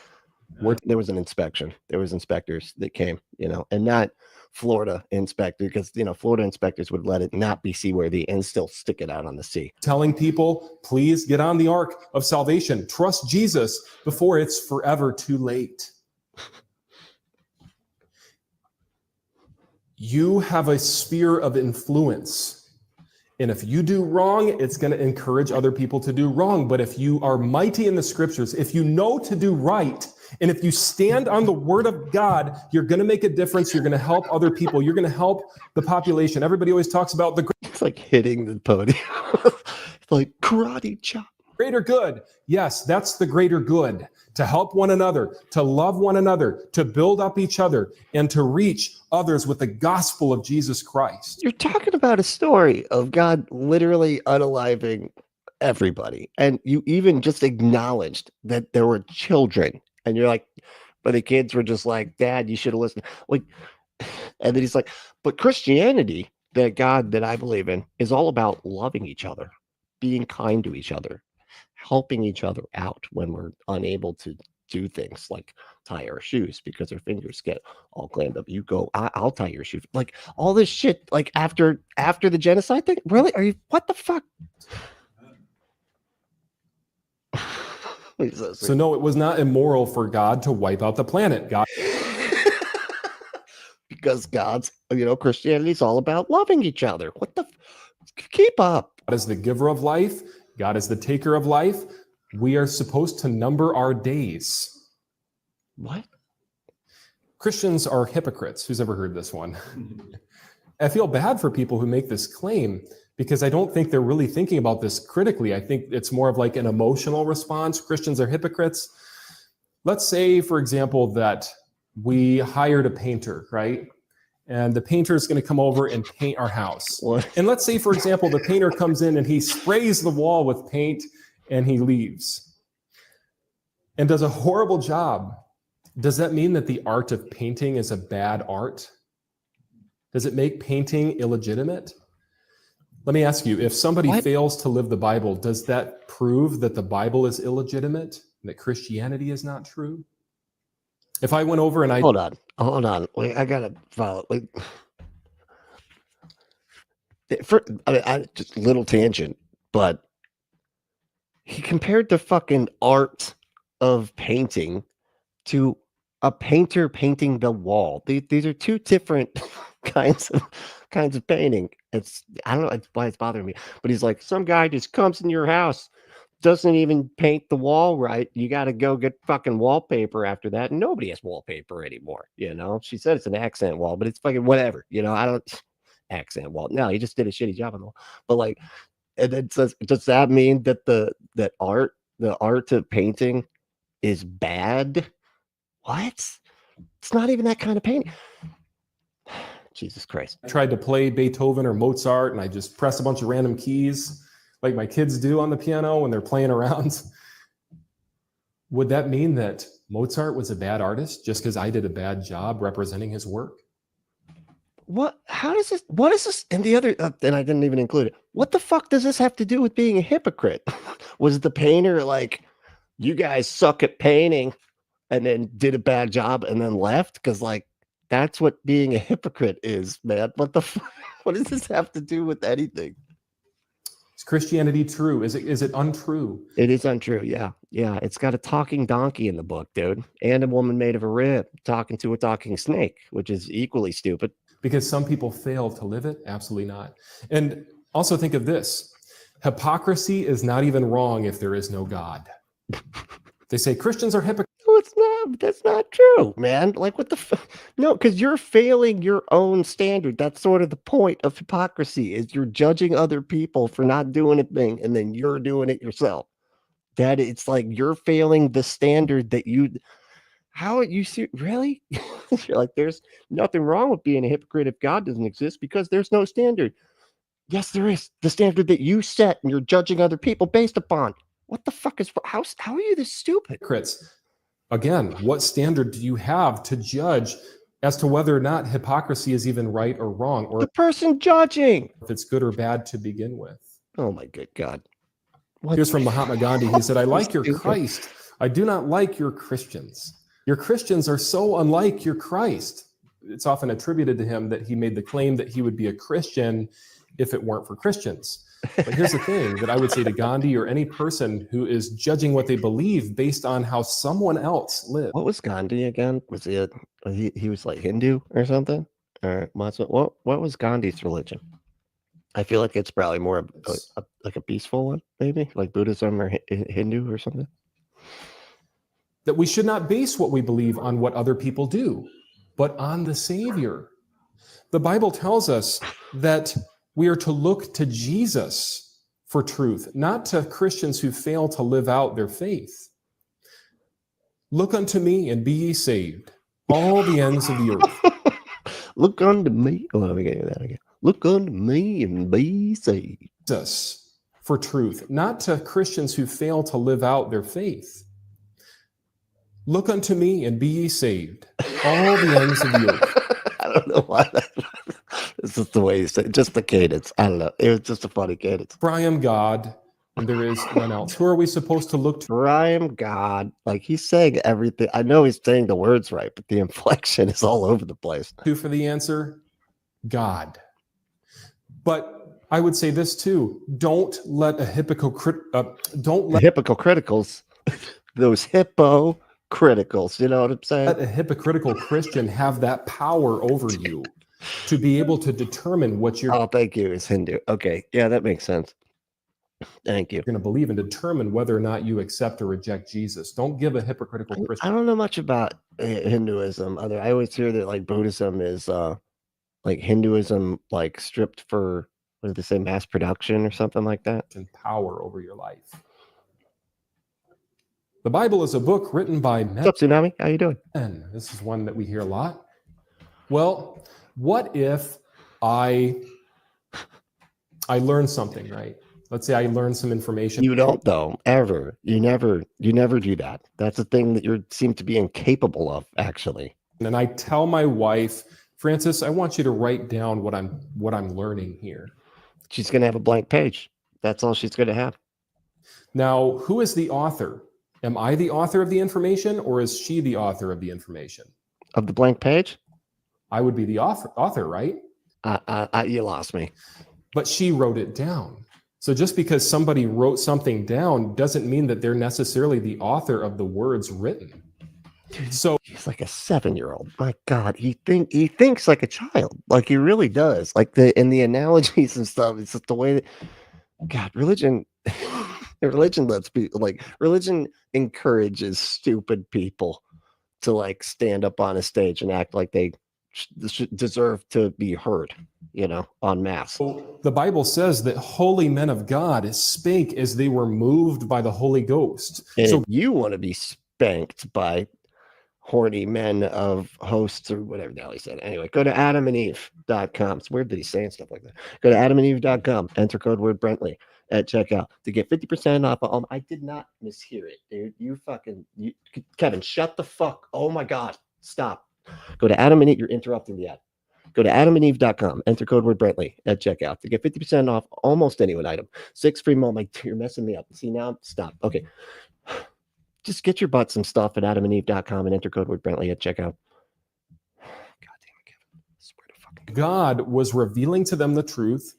There was an inspection. There was inspectors that came, and not Florida inspector, because Florida inspectors would let it not be seaworthy and still stick it out on the sea. Telling people, please get on the ark of salvation. Trust Jesus before it's forever too late. You have a sphere of influence. And if you do wrong, it's going to encourage other people to do wrong. But if you are mighty in the scriptures, if you know to do right, and if you stand on the word of God, you're going to make a difference. You're going to help other people. You're going to help the population. Everybody always talks about the It's like hitting the podium. It's like karate chop. greater good. Yes, that's the greater good. To help one another, to love one another, to build up each other, and to reach others with the gospel of Jesus Christ. You're talking about a story of God literally unaliving everybody. And you even just acknowledged that there were children. And you're like, but the kids were just like, Dad, you should have listened. Like, and then he's like, but Christianity, the God that I believe in, is all about loving each other, being kind to each other, helping each other out when we're unable to do things like tie our shoes because our fingers get all clammed up. You go, I'll tie your shoe. Like all this shit, like after the genocide thing. Really? Are you, what the fuck? So no, it was not immoral for God to wipe out the planet. God, because God's, Christianity is all about loving each other. What the, keep up. God is the giver of life. God is the taker of life. We are supposed to number our days. What? Christians are hypocrites. Who's ever heard this one? I feel bad for people who make this claim because I don't think they're really thinking about this critically. I think it's more of like an emotional response. Christians are hypocrites. Let's say, for example, that we hired a painter, right? And the painter is going to come over and paint our house. What? And let's say, for example, the painter comes in and he sprays the wall with paint and he leaves and does a horrible job. Does that mean that the art of painting is a bad art? Does it make painting illegitimate? Let me ask you, if somebody fails to live the Bible, does that prove that the Bible is illegitimate, that Christianity is not true? If I went over and I... Hold on. Wait, I gotta follow. Like, just little tangent, but he compared the fucking art of painting to a painter painting the wall. These are two different kinds of painting. I don't know why it's bothering me, but he's like, some guy just comes in your house, doesn't even paint the wall right. You got to go get fucking wallpaper after that. And nobody has wallpaper anymore. She said it's an accent wall, but it's fucking whatever. I don't accent wall. No, he just did a shitty job on the wall. But like, and then says, does that mean that the art of painting is bad? What? It's not even that kind of painting. Jesus Christ. I tried to play Beethoven or Mozart and I just press a bunch of random keys like my kids do on the piano when they're playing around. Would that mean that Mozart was a bad artist just because I did a bad job representing his work? What? How does this? What is this? And the other, and I didn't even include it. What the fuck does this have to do with being a hypocrite? Was the painter like, you guys suck at painting and then did a bad job and then left? Because like, that's what being a hypocrite is, man. What the fuck? What does this have to do with anything? Is Christianity true? Is it untrue? It is untrue. Yeah. It's got a talking donkey in the book, dude, and a woman made of a rib talking to a talking snake, which is equally stupid. Because some people fail to live it? Absolutely not. And also think of this. Hypocrisy is not even wrong if there is no God. They say Christians are hypocrites. No, it's not. That's not true, man. Like, what the fuck? No, because you're failing your own standard. That's sort of the point of hypocrisy, is you're judging other people for not doing a thing, and then you're doing it yourself. That it's like you're failing the standard that you... How you see? Really? You're like, there's nothing wrong with being a hypocrite if God doesn't exist because there's no standard. Yes, there is. The standard that you set and you're judging other people based upon. What the fuck is... How are you this stupid? Hypocrites. Again, what standard do you have to judge as to whether or not hypocrisy is even right or wrong, or the person judging if it's good or bad to begin with? Oh my good God. Here's from Mahatma Gandhi. He said, I like your Christ. I do not like your Christians. Your Christians are so unlike your Christ. It's often attributed to him that he made the claim that he would be a Christian if it weren't for Christians. But here's the thing that I would say to Gandhi or any person who is judging what they believe based on how someone else lives. What was Gandhi again? Was he was like Hindu or something? Or what was Gandhi's religion? I feel like it's probably more of like a peaceful one, maybe like Buddhism or Hindu or something. That we should not base what we believe on what other people do, but on the Savior. The Bible tells us that we are to look to Jesus for truth, not to Christians who fail to live out their faith. Look unto me and be ye saved, all the ends of the earth. Look unto me. Oh, let me get that again. Look unto me and be saved. Jesus for truth, not to Christians who fail to live out their faith. Look unto me and be ye saved, all the ends of the earth. I don't know why that. It's just the way you say it, just the cadence. I don't know. It was just a funny cadence. For I am God, and there is none else. Who are we supposed to look to? For I am God. Like he's saying everything. I know he's saying the words right, but the inflection is all over the place. Who for the answer? God. But I would say this too: don't let a hypocriticals, those hypocriticals. You know what I'm saying? Let a hypocritical Christian have that power over you to be able to determine what you're. Oh, thank you. It's Hindu. Okay, yeah, that makes sense. Thank you. You're going to believe and determine whether or not you accept or reject Jesus. Don't give a hypocritical Christian. I don't know much about Hinduism. I always hear that like Buddhism is like Hinduism, like stripped for, what did they say, mass production or something like that? And power over your life. The Bible is a book written by men. What's up, Tsunami? How you doing? And this is one that we hear a lot. Well, what if I learn something, right? Let's say I learn some information. You don't though, ever. You never do that. That's a thing that you seem to be incapable of, actually. And I tell my wife, Francis, I want you to write down what I'm learning here. She's gonna have a blank page. That's all she's gonna have. Now, who is the author? Am I the author of the information, or is she the author of the information? Of the blank page? I would be the author, right? You lost me. But she wrote it down. So just because somebody wrote something down doesn't mean that they're necessarily the author of the words written. So he's like a 7-year-old. My God, he thinks like a child. Like he really does. Like the analogies and stuff. It's just the way that God, religion religion encourages stupid people to like stand up on a stage and act like they deserve to be heard, en masse. So the Bible says that holy men of God spake as they were moved by the Holy Ghost. And so if you want to be spanked by horny men of hosts or whatever the hell he said. Anyway, go to adamandeve.com. It's weird that he's saying stuff like that. Go to adamandeve.com, enter code word Brentley at checkout to get 50% off. I did not mishear it, dude. Kevin, shut the fuck. Oh my God. Stop. Go to Adam and Eve. You're interrupting the ad. Go to adamandeve.com, enter code word Brentley at checkout to get 50% off almost any one item. 6 free moments. You're messing me up. See now? Stop. Okay. Just get your butt some stuff at adamandeve.com and enter code word Brentley at checkout. God damn it, Kevin. I swear to fucking God was revealing to them the truth,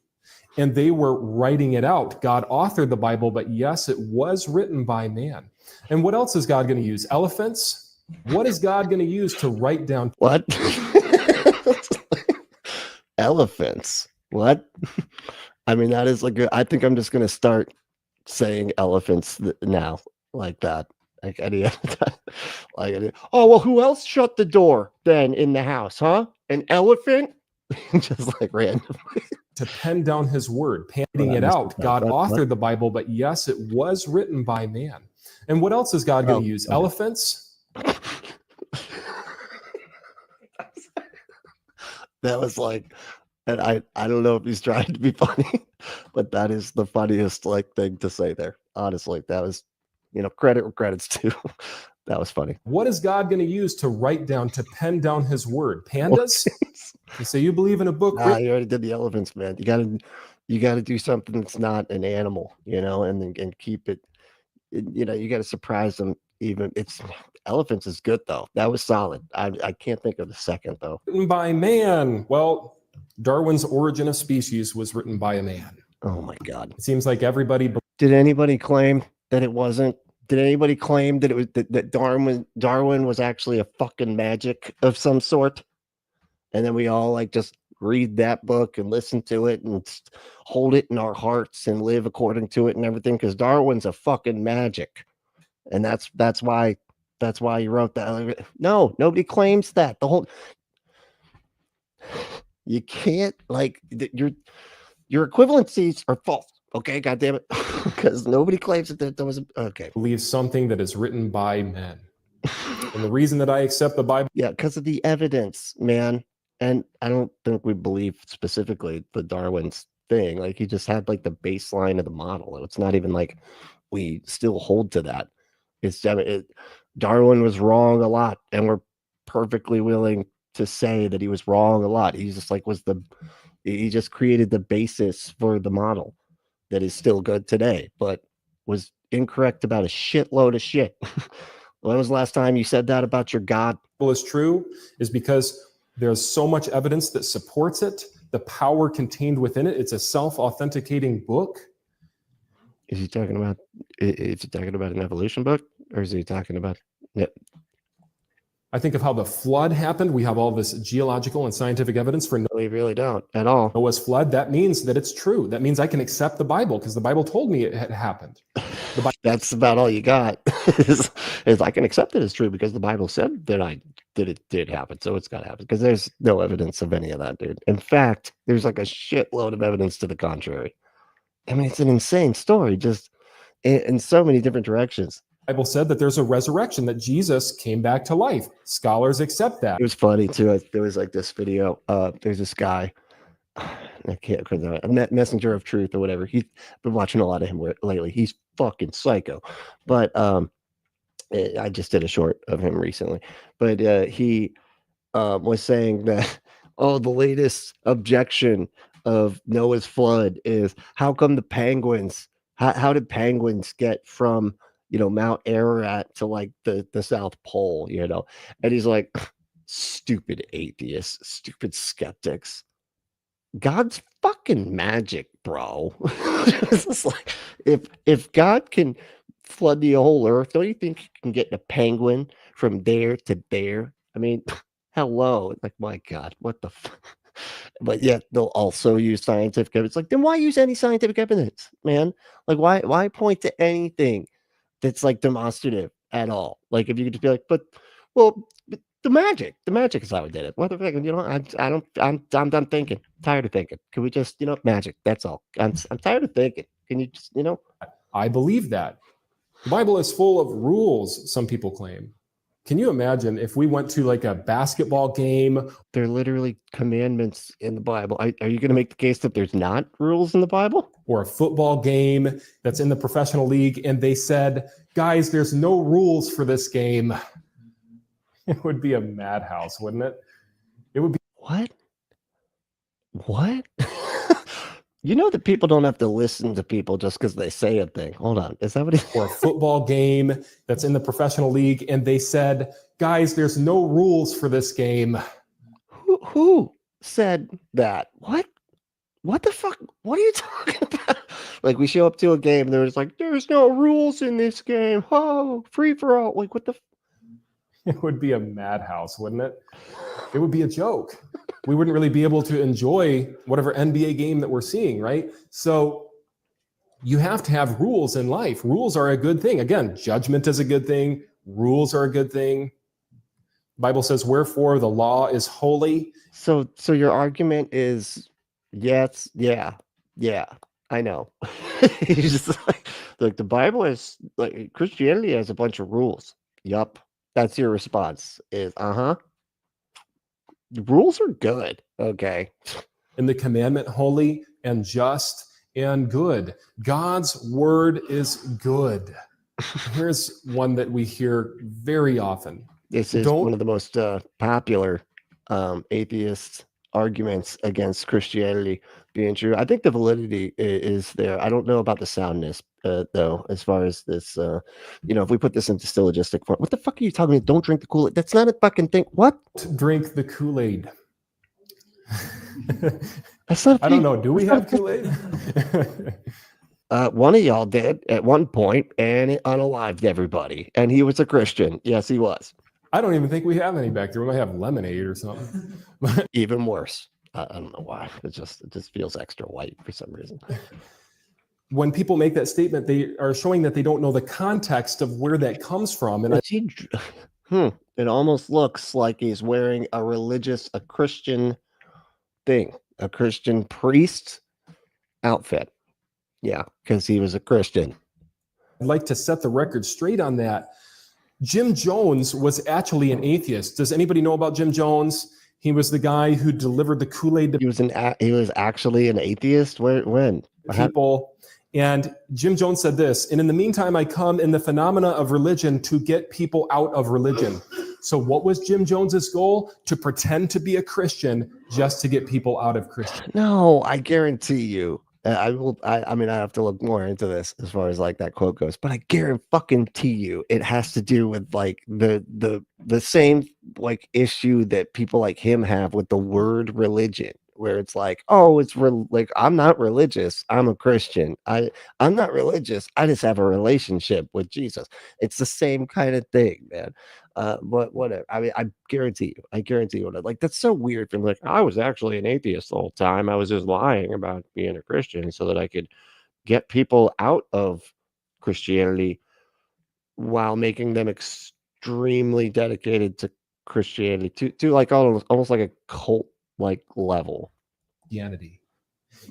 and they were writing it out. God authored the Bible, but yes, it was written by man. And what else is God going to use? Elephants? What is God going to use to write down? What? Elephants? What? I mean, that is like, I think I'm just going to start saying elephants now like that. Like any other time. Oh, well, who else shut the door then in the house, huh? An elephant? Just like randomly. To pen down his word, panning it out. God authored the Bible, but yes, it was written by man. And what else is God going to use? Okay. Elephants? That was like, and I don't know if he's trying to be funny, but that is the funniest like thing to say there. Honestly, that was, credit where credit's due. That was funny. What is God going to use to write down, to pen down his word? Pandas? You say you believe in a book? Nah, you already did the elephants, man. You gotta do something that's not an animal, and keep it. You got to surprise them. Even elephants is good though. That was solid. I can't think of the second though. Written by man. Well, Darwin's Origin of Species was written by a man. Oh my God! It seems like everybody. Did anybody claim that it wasn't? Did anybody claim that it was that Darwin was actually a fucking magic of some sort? And then we all like just read that book and listen to it and hold it in our hearts and live according to it and everything, because Darwin's a fucking magic. And that's why he wrote that. No, nobody claims that. The whole, you can't, like, your equivalencies are false. Okay, goddamn it, because nobody claims that there was okay. Believe something that is written by men. And the reason that I accept the Bible, Yeah, because of the evidence, man. And I don't think we believe specifically the Darwin's thing. Like, he just had like the baseline of the model. It's not even like we still hold to that. It's Darwin was wrong a lot, and we're perfectly willing to say that he was wrong a lot. He just like he just created the basis for the model that is still good today, but was incorrect about a shitload of shit. When was the last time you said that about your God? is true is because there's so much evidence that supports it, the power contained within it. It's a self-authenticating book. Is he talking about an evolution book, or is he talking about I think of how the flood happened. We have all this geological and scientific evidence for we really don't at all. Noah's flood. That means that it's true. That means I can accept the Bible because the Bible told me it had happened. That's about all you got. is I can accept it as true because the Bible said that it did happen, so it's got to happen, because there's no evidence of any of that, dude. In fact, there's like a shitload of evidence to the contrary. I mean, it's an insane story, just in so many different directions. The Bible said that there's a resurrection, that Jesus came back to life. Scholars accept that. It was funny too. There was like this video. There's this guy. I can't, a messenger of truth or whatever. He's been watching a lot of him lately. He's fucking psycho. But I just did a short of him recently. But he was saying that the latest objection of Noah's flood is, how come the penguins? How did penguins get from Mount Ararat to like the South Pole? And he's like, stupid atheists, stupid skeptics. God's fucking magic, bro. It's just like, if God can flood the whole earth, don't you think you can get a penguin from there to there? I mean, hello. Like, my God, what the But yet they'll also use scientific evidence. Like, then why use any scientific evidence, man? Like, why point to anything that's like demonstrative at all? Like, if you could just be like, but the magic is how we did it. What the fuck? I'm done thinking. Tired of thinking. Can we just, magic? That's all. I'm tired of thinking. Can you just, I believe that. The Bible is full of rules, some people claim. Can you imagine if we went to like a basketball game? They're literally commandments in the Bible. Are you going to make the case that there's not rules in the Bible? Or a football game that's in the professional league, and they said, guys, there's no rules for this game. It would be a madhouse, wouldn't it? It would be. What? You know that people don't have to listen to people just because they say a thing. Hold on. Is that what it is? Or a football game that's in the professional league, and they said, guys, there's no rules for this game. Who said that? What the fuck? What are you talking about? Like, we show up to a game and there's like, there's no rules in this game. Oh, free for all. Like, what the It would be a madhouse, wouldn't it? It would be a joke. We wouldn't really be able to enjoy whatever NBA game that we're seeing, right? So you have to have rules in life. Rules are a good thing. Again, judgment is a good thing. Rules are a good thing. The Bible says, wherefore the law is holy. So your argument is, yes, yeah, I know. He's just like the Bible is like, Christianity has a bunch of rules. Yup. That's your response is, the rules are good. Okay. And the commandment holy and just and good. God's word is good. Here's one that we hear very often. This is one of the most popular atheist arguments against Christianity being true. I think the validity is there. I don't know about the soundness, though, as far as this, if we put this into syllogistic form. What the fuck are you talking about? Don't drink the Kool-Aid. That's not a fucking thing. What? Drink the Kool-Aid. That's not. I don't know. Do we have Kool-Aid? One of y'all did at one point, and it unalived everybody. And he was a Christian. Yes, he was. I don't even think we have any back there. We might have lemonade or something. Even worse. I don't know why. It just feels extra white for some reason. When people make that statement, they are showing that they don't know the context of where that comes from. And It almost looks like he's wearing a Christian thing, a Christian priest outfit. Yeah, because he was a Christian. I'd like to set the record straight on that. Jim Jones was actually an atheist. Does anybody know about Jim Jones? He was the guy who delivered the Kool-Aid to He was actually an atheist. When? People. And Jim Jones said this, and in the meantime, I come in the phenomena of religion to get people out of religion. So what was Jim Jones's goal? To pretend to be a Christian just to get people out of Christian. No, I guarantee you. I mean, I have to look more into this as far as like that quote goes, but I guarantee you it has to do with like the same like issue that people like him have with the word religion, where it's like, oh, like I'm not religious, I'm a Christian. I'm not religious, I just have a relationship with Jesus. It's the same kind of thing, man. But whatever. I mean, I guarantee you, like that's so weird from like I was actually an atheist the whole time. I was just lying about being a Christian so that I could get people out of Christianity while making them extremely dedicated to Christianity to like almost like a cult like level. Christianity.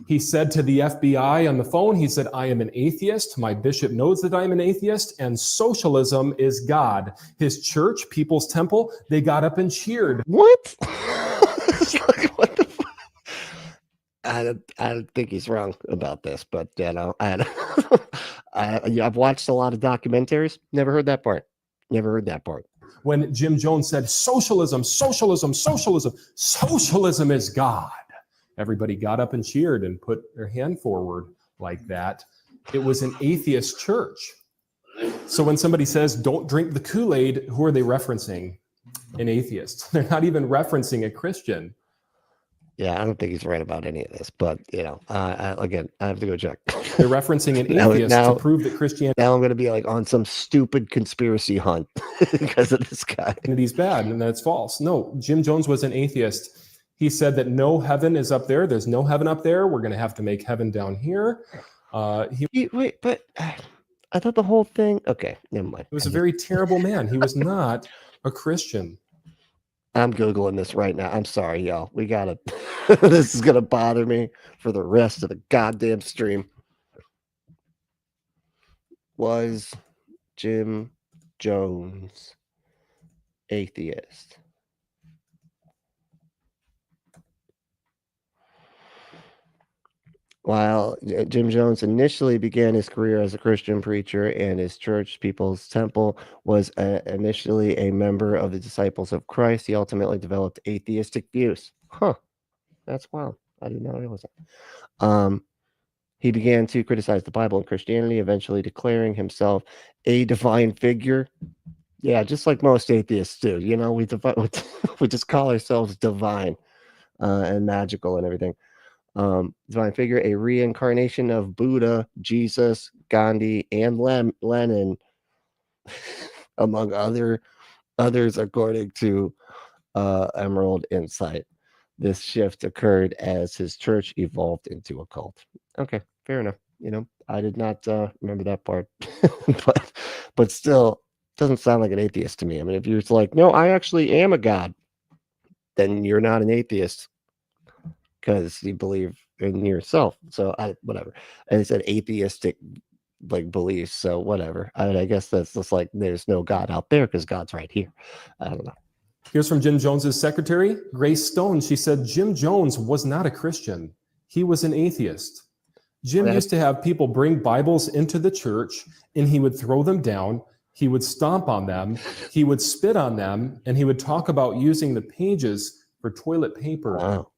He said to the FBI on the phone, he said, I am an atheist. My bishop knows that I'm an atheist, and socialism is God. His church, People's Temple, they got up and cheered. What? Like, what the fuck? I don't think he's wrong about this, but you know, I've watched a lot of documentaries. Never heard that part. When Jim Jones said, socialism is God. Everybody got up and cheered and put their hand forward like that. It was an atheist church. So when somebody says, don't drink the Kool-Aid, who are they referencing? An atheist. They're not even referencing a Christian. Yeah, I don't think he's right about any of this, but you know, again, I have to go check. They're referencing an atheist to prove that Christianity. Now I'm going to be like on some stupid conspiracy hunt because of this guy. He's bad, and that's false. No, Jim Jones was an atheist. He said that no heaven is up there. There's no heaven up there. We're going to have to make heaven down here. Wait, but I thought the whole thing. Okay, never mind. He was a very terrible man. He was not a Christian. I'm Googling this right now. I'm sorry, y'all. We got to, this is going to bother me for the rest of the goddamn stream. Was Jim Jones atheist? While Jim Jones initially began his career as a Christian preacher, and his church, People's Temple, was initially a member of the Disciples of Christ, he ultimately developed atheistic views. That's wild. I did not realize that. He began to criticize the Bible and Christianity, eventually declaring himself a divine figure. Yeah, just like most atheists do. You know, we just call ourselves divine and magical and everything. Divine figure, a reincarnation of Buddha, Jesus, Gandhi, and Lenin, among others, according to Emerald Insight. This shift occurred as his church evolved into a cult. Okay, fair enough. You know, I did not remember that part, but still, doesn't sound like an atheist to me. I mean, if you're like, no, I actually am a god, then you're not an atheist. Because you believe in yourself. So whatever. And it said atheistic like beliefs. So whatever. I guess that's just like there's no God out there because God's right here. I don't know. Here's from Jim Jones's secretary, Grace Stone. She said, Jim Jones was not a Christian. He was an atheist. Jim used to have people bring Bibles into the church and he would throw them down. He would stomp on them. He would spit on them. And he would talk about using the pages for toilet paper. Wow.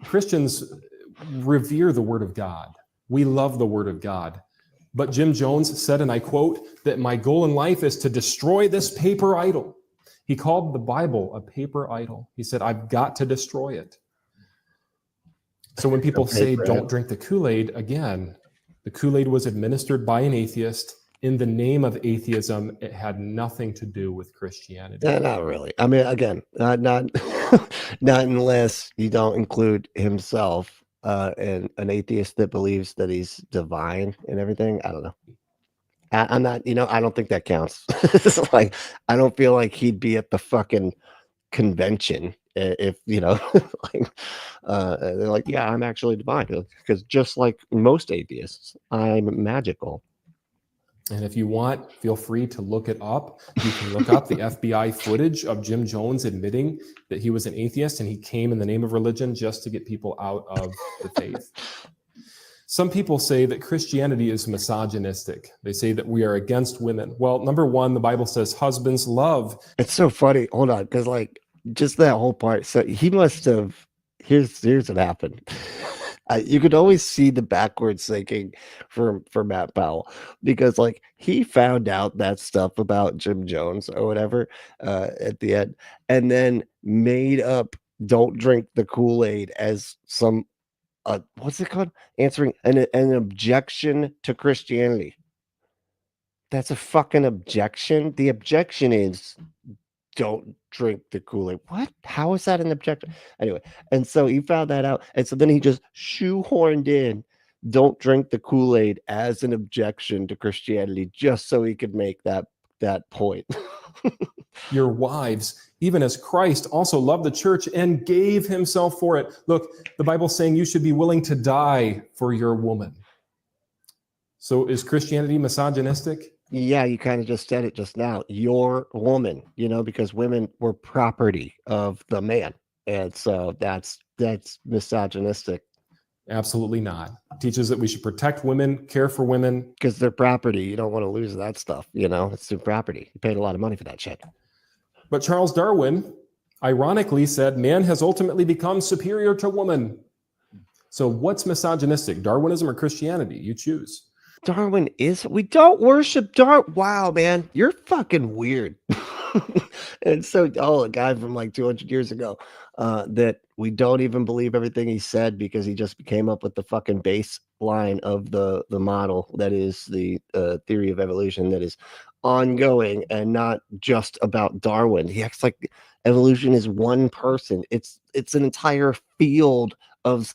Christians revere the word of God. We love the word of God. But Jim Jones said, and I quote, that my goal in life is to destroy this paper idol. He called the Bible a paper idol. He said, I've got to destroy it. So when people say don't drink the Kool-Aid, again, the Kool-Aid was administered by an atheist. in the name of atheism, it had nothing to do with Christianity. Not really. I mean, again, not not unless you don't include himself and an atheist that believes that he's divine and everything. I don't know. I'm not, I don't think that counts. It's like, I don't feel like he'd be at the fucking convention if, like, they're like, yeah, I'm actually divine. Because just like most atheists, I'm magical. And if you want, feel free to look it up. You can look up the FBI footage of Jim Jones admitting that he was an atheist and he came in the name of religion just to get people out of the faith. Some people say that Christianity is misogynistic. They say that we are against women. Well, number one, the Bible says husbands love. It's so funny. Hold on. Because, like, just that whole part. So he must have, here's what happened. You could always see the backwards thinking for Matt Powell, because like he found out that stuff about Jim Jones or whatever at the end, and then made up "Don't drink the Kool-Aid" as some what's it called? Answering an objection to Christianity. That's a fucking objection. The objection is don't drink the Kool-Aid. What? How is that an objection? Anyway, and so he found that out. And so then he just shoehorned in don't drink the Kool-Aid as an objection to Christianity just so he could make that point. Your wives, even as Christ also loved the church and gave himself for it. Look, the Bible's saying you should be willing to die for your woman. So is Christianity misogynistic? Yeah, you kind of just said it just now. Your woman, because women were property of the man. And so that's misogynistic. Absolutely not. It teaches that we should protect women, care for women. Because they're property. You don't want to lose that stuff, it's their property. You paid a lot of money for that shit. But Charles Darwin, ironically, said man has ultimately become superior to woman. So what's misogynistic, Darwinism or Christianity? You choose. Darwin is, we don't worship Darwin. Wow, man, you're fucking weird. And so, a guy from like 200 years ago, that we don't even believe everything he said because he just came up with the fucking baseline of the model that is the theory of evolution that is ongoing and not just about Darwin. He acts like evolution is one person. It's an entire field of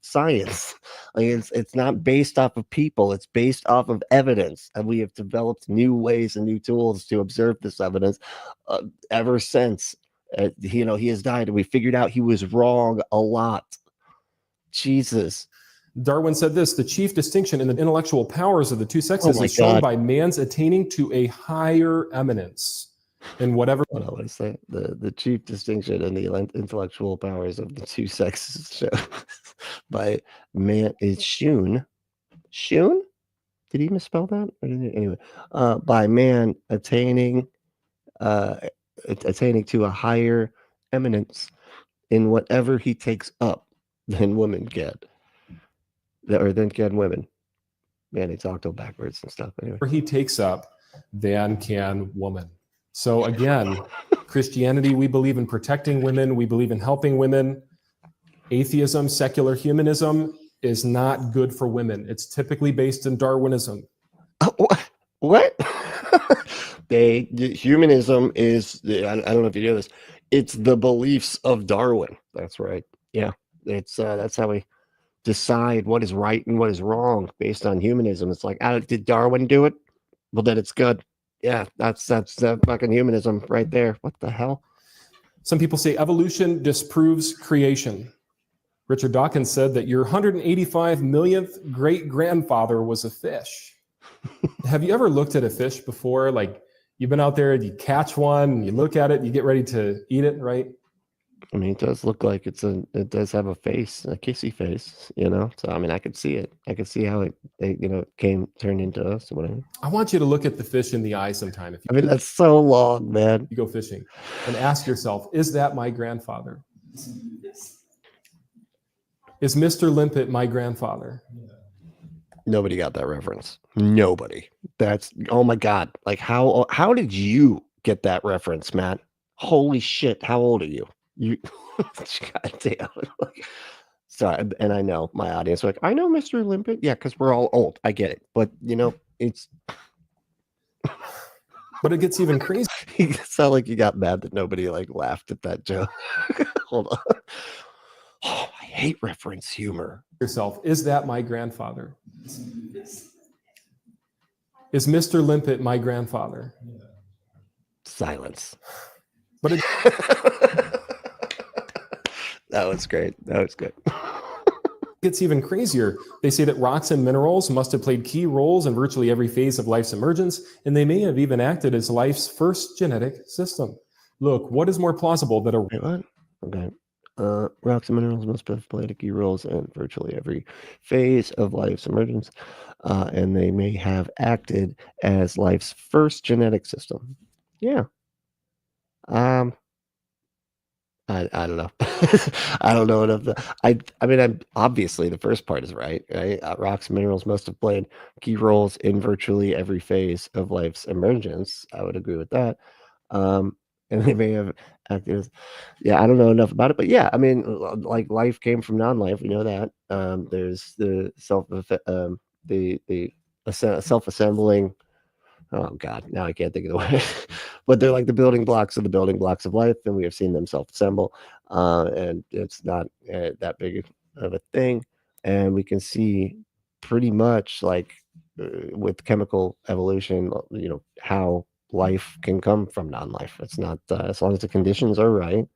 science. Like it's not based off of people, it's based off of evidence, and we have developed new ways and new tools to observe this evidence ever since he has died, and we figured out he was wrong a lot. Jesus. Darwin said this: the chief distinction in the intellectual powers of the two sexes is shown by man's attaining to a higher eminence in whatever. What I want to say, the chief distinction in the intellectual powers of the two sexes shown by man is shewn. Shewn? Did he misspell that? Anyway, by man attaining to a higher eminence in whatever he takes up than women get, or than can women. Man, he talked all backwards and stuff. Anyway, he takes up than can woman. So again, Christianity, we believe in protecting women. We believe in helping women. Atheism, secular humanism is not good for women. It's typically based in Darwinism. What? Humanism is, I don't know if you know this, it's the beliefs of Darwin. That's right. Yeah. It's that's how we decide what is right and what is wrong based on humanism. It's like, did Darwin do it? Well, then it's good. Yeah, that's fucking humanism right there. What the hell? Some people say evolution disproves creation. Richard Dawkins said that your 185 millionth great-grandfather was a fish. Have you ever looked at a fish before? Like, you've been out there, you catch one, you look at it, you get ready to eat it, right? I mean, it does look like it does have a face, a kissy face, So, I mean, I could see it. I could see how it turned into us or whatever. I want you to look at the fish in the eye sometime. I mean, that's so long, man. You go fishing and ask yourself, is that my grandfather? Is Mr. Limpet my grandfather? Nobody got that reference. Nobody. That's, oh my God. Like, how did you get that reference, Matt? Holy shit. How old are you? You God damn. Sorry, and I know my audience are like, I know Mr. Limpet. Yeah, because we're all old. I get it. But it's But it gets even crazier. You sound like you got mad that nobody like laughed at that joke. Hold on. Oh, I hate reference humor. Yourself, is that my grandfather? Is Mr. Limpet my grandfather? Silence. But it That was great. That was good. gets even crazier. They say that rocks and minerals must have played key roles in virtually every phase of life's emergence, and they may have even acted as life's first genetic system. Look, what is more plausible that a Wait, what? Okay. Rocks and minerals must have played key roles in virtually every phase of life's emergence, and they may have acted as life's first genetic system. Yeah. I don't know. I don't know enough. I mean, I'm obviously the first part is right. Rocks and minerals must have played key roles in virtually every phase of life's emergence. I would agree with that. And they may have acted as, yeah, I don't know enough about it, but yeah, I mean, like life came from non-life. We know that. There's the self-assembling. Oh God, now I can't think of the word. But they're like the building blocks of life, and we have seen them self-assemble. And it's not that big of a thing. And we can see pretty much like with chemical evolution, how life can come from non-life. It's not as long as the conditions are right.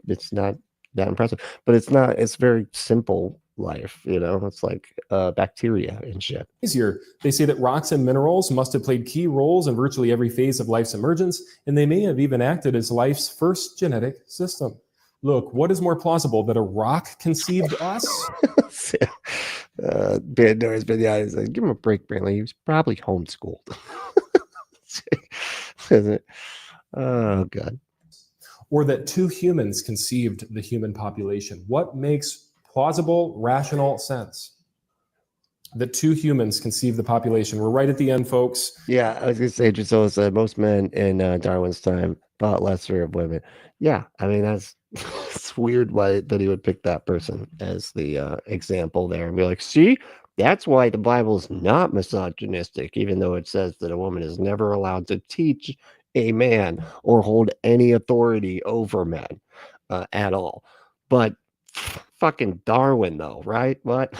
It's not that impressive, but it's very simple life, it's like bacteria and shit. easier. They say that rocks and minerals must have played key roles in virtually every phase of life's emergence, and they may have even acted as life's first genetic system. Look, what is more plausible, that a rock conceived us? Bandor's been, yeah, he's like, give him a break, Brantley. He was probably homeschooled. Isn't it? Oh God. Or that two humans conceived the human population? What makes plausible, rational sense? That two humans conceived the population. We're right at the end, folks. Yeah, I was going to say, Gisela said most men in Darwin's time thought lesser of women. Yeah, I mean, it's weird that he would pick that person as the example there and be like, see, that's why the Bible is not misogynistic, even though it says that a woman is never allowed to teach a man or hold any authority over men at all. But fucking Darwin, though, right? What?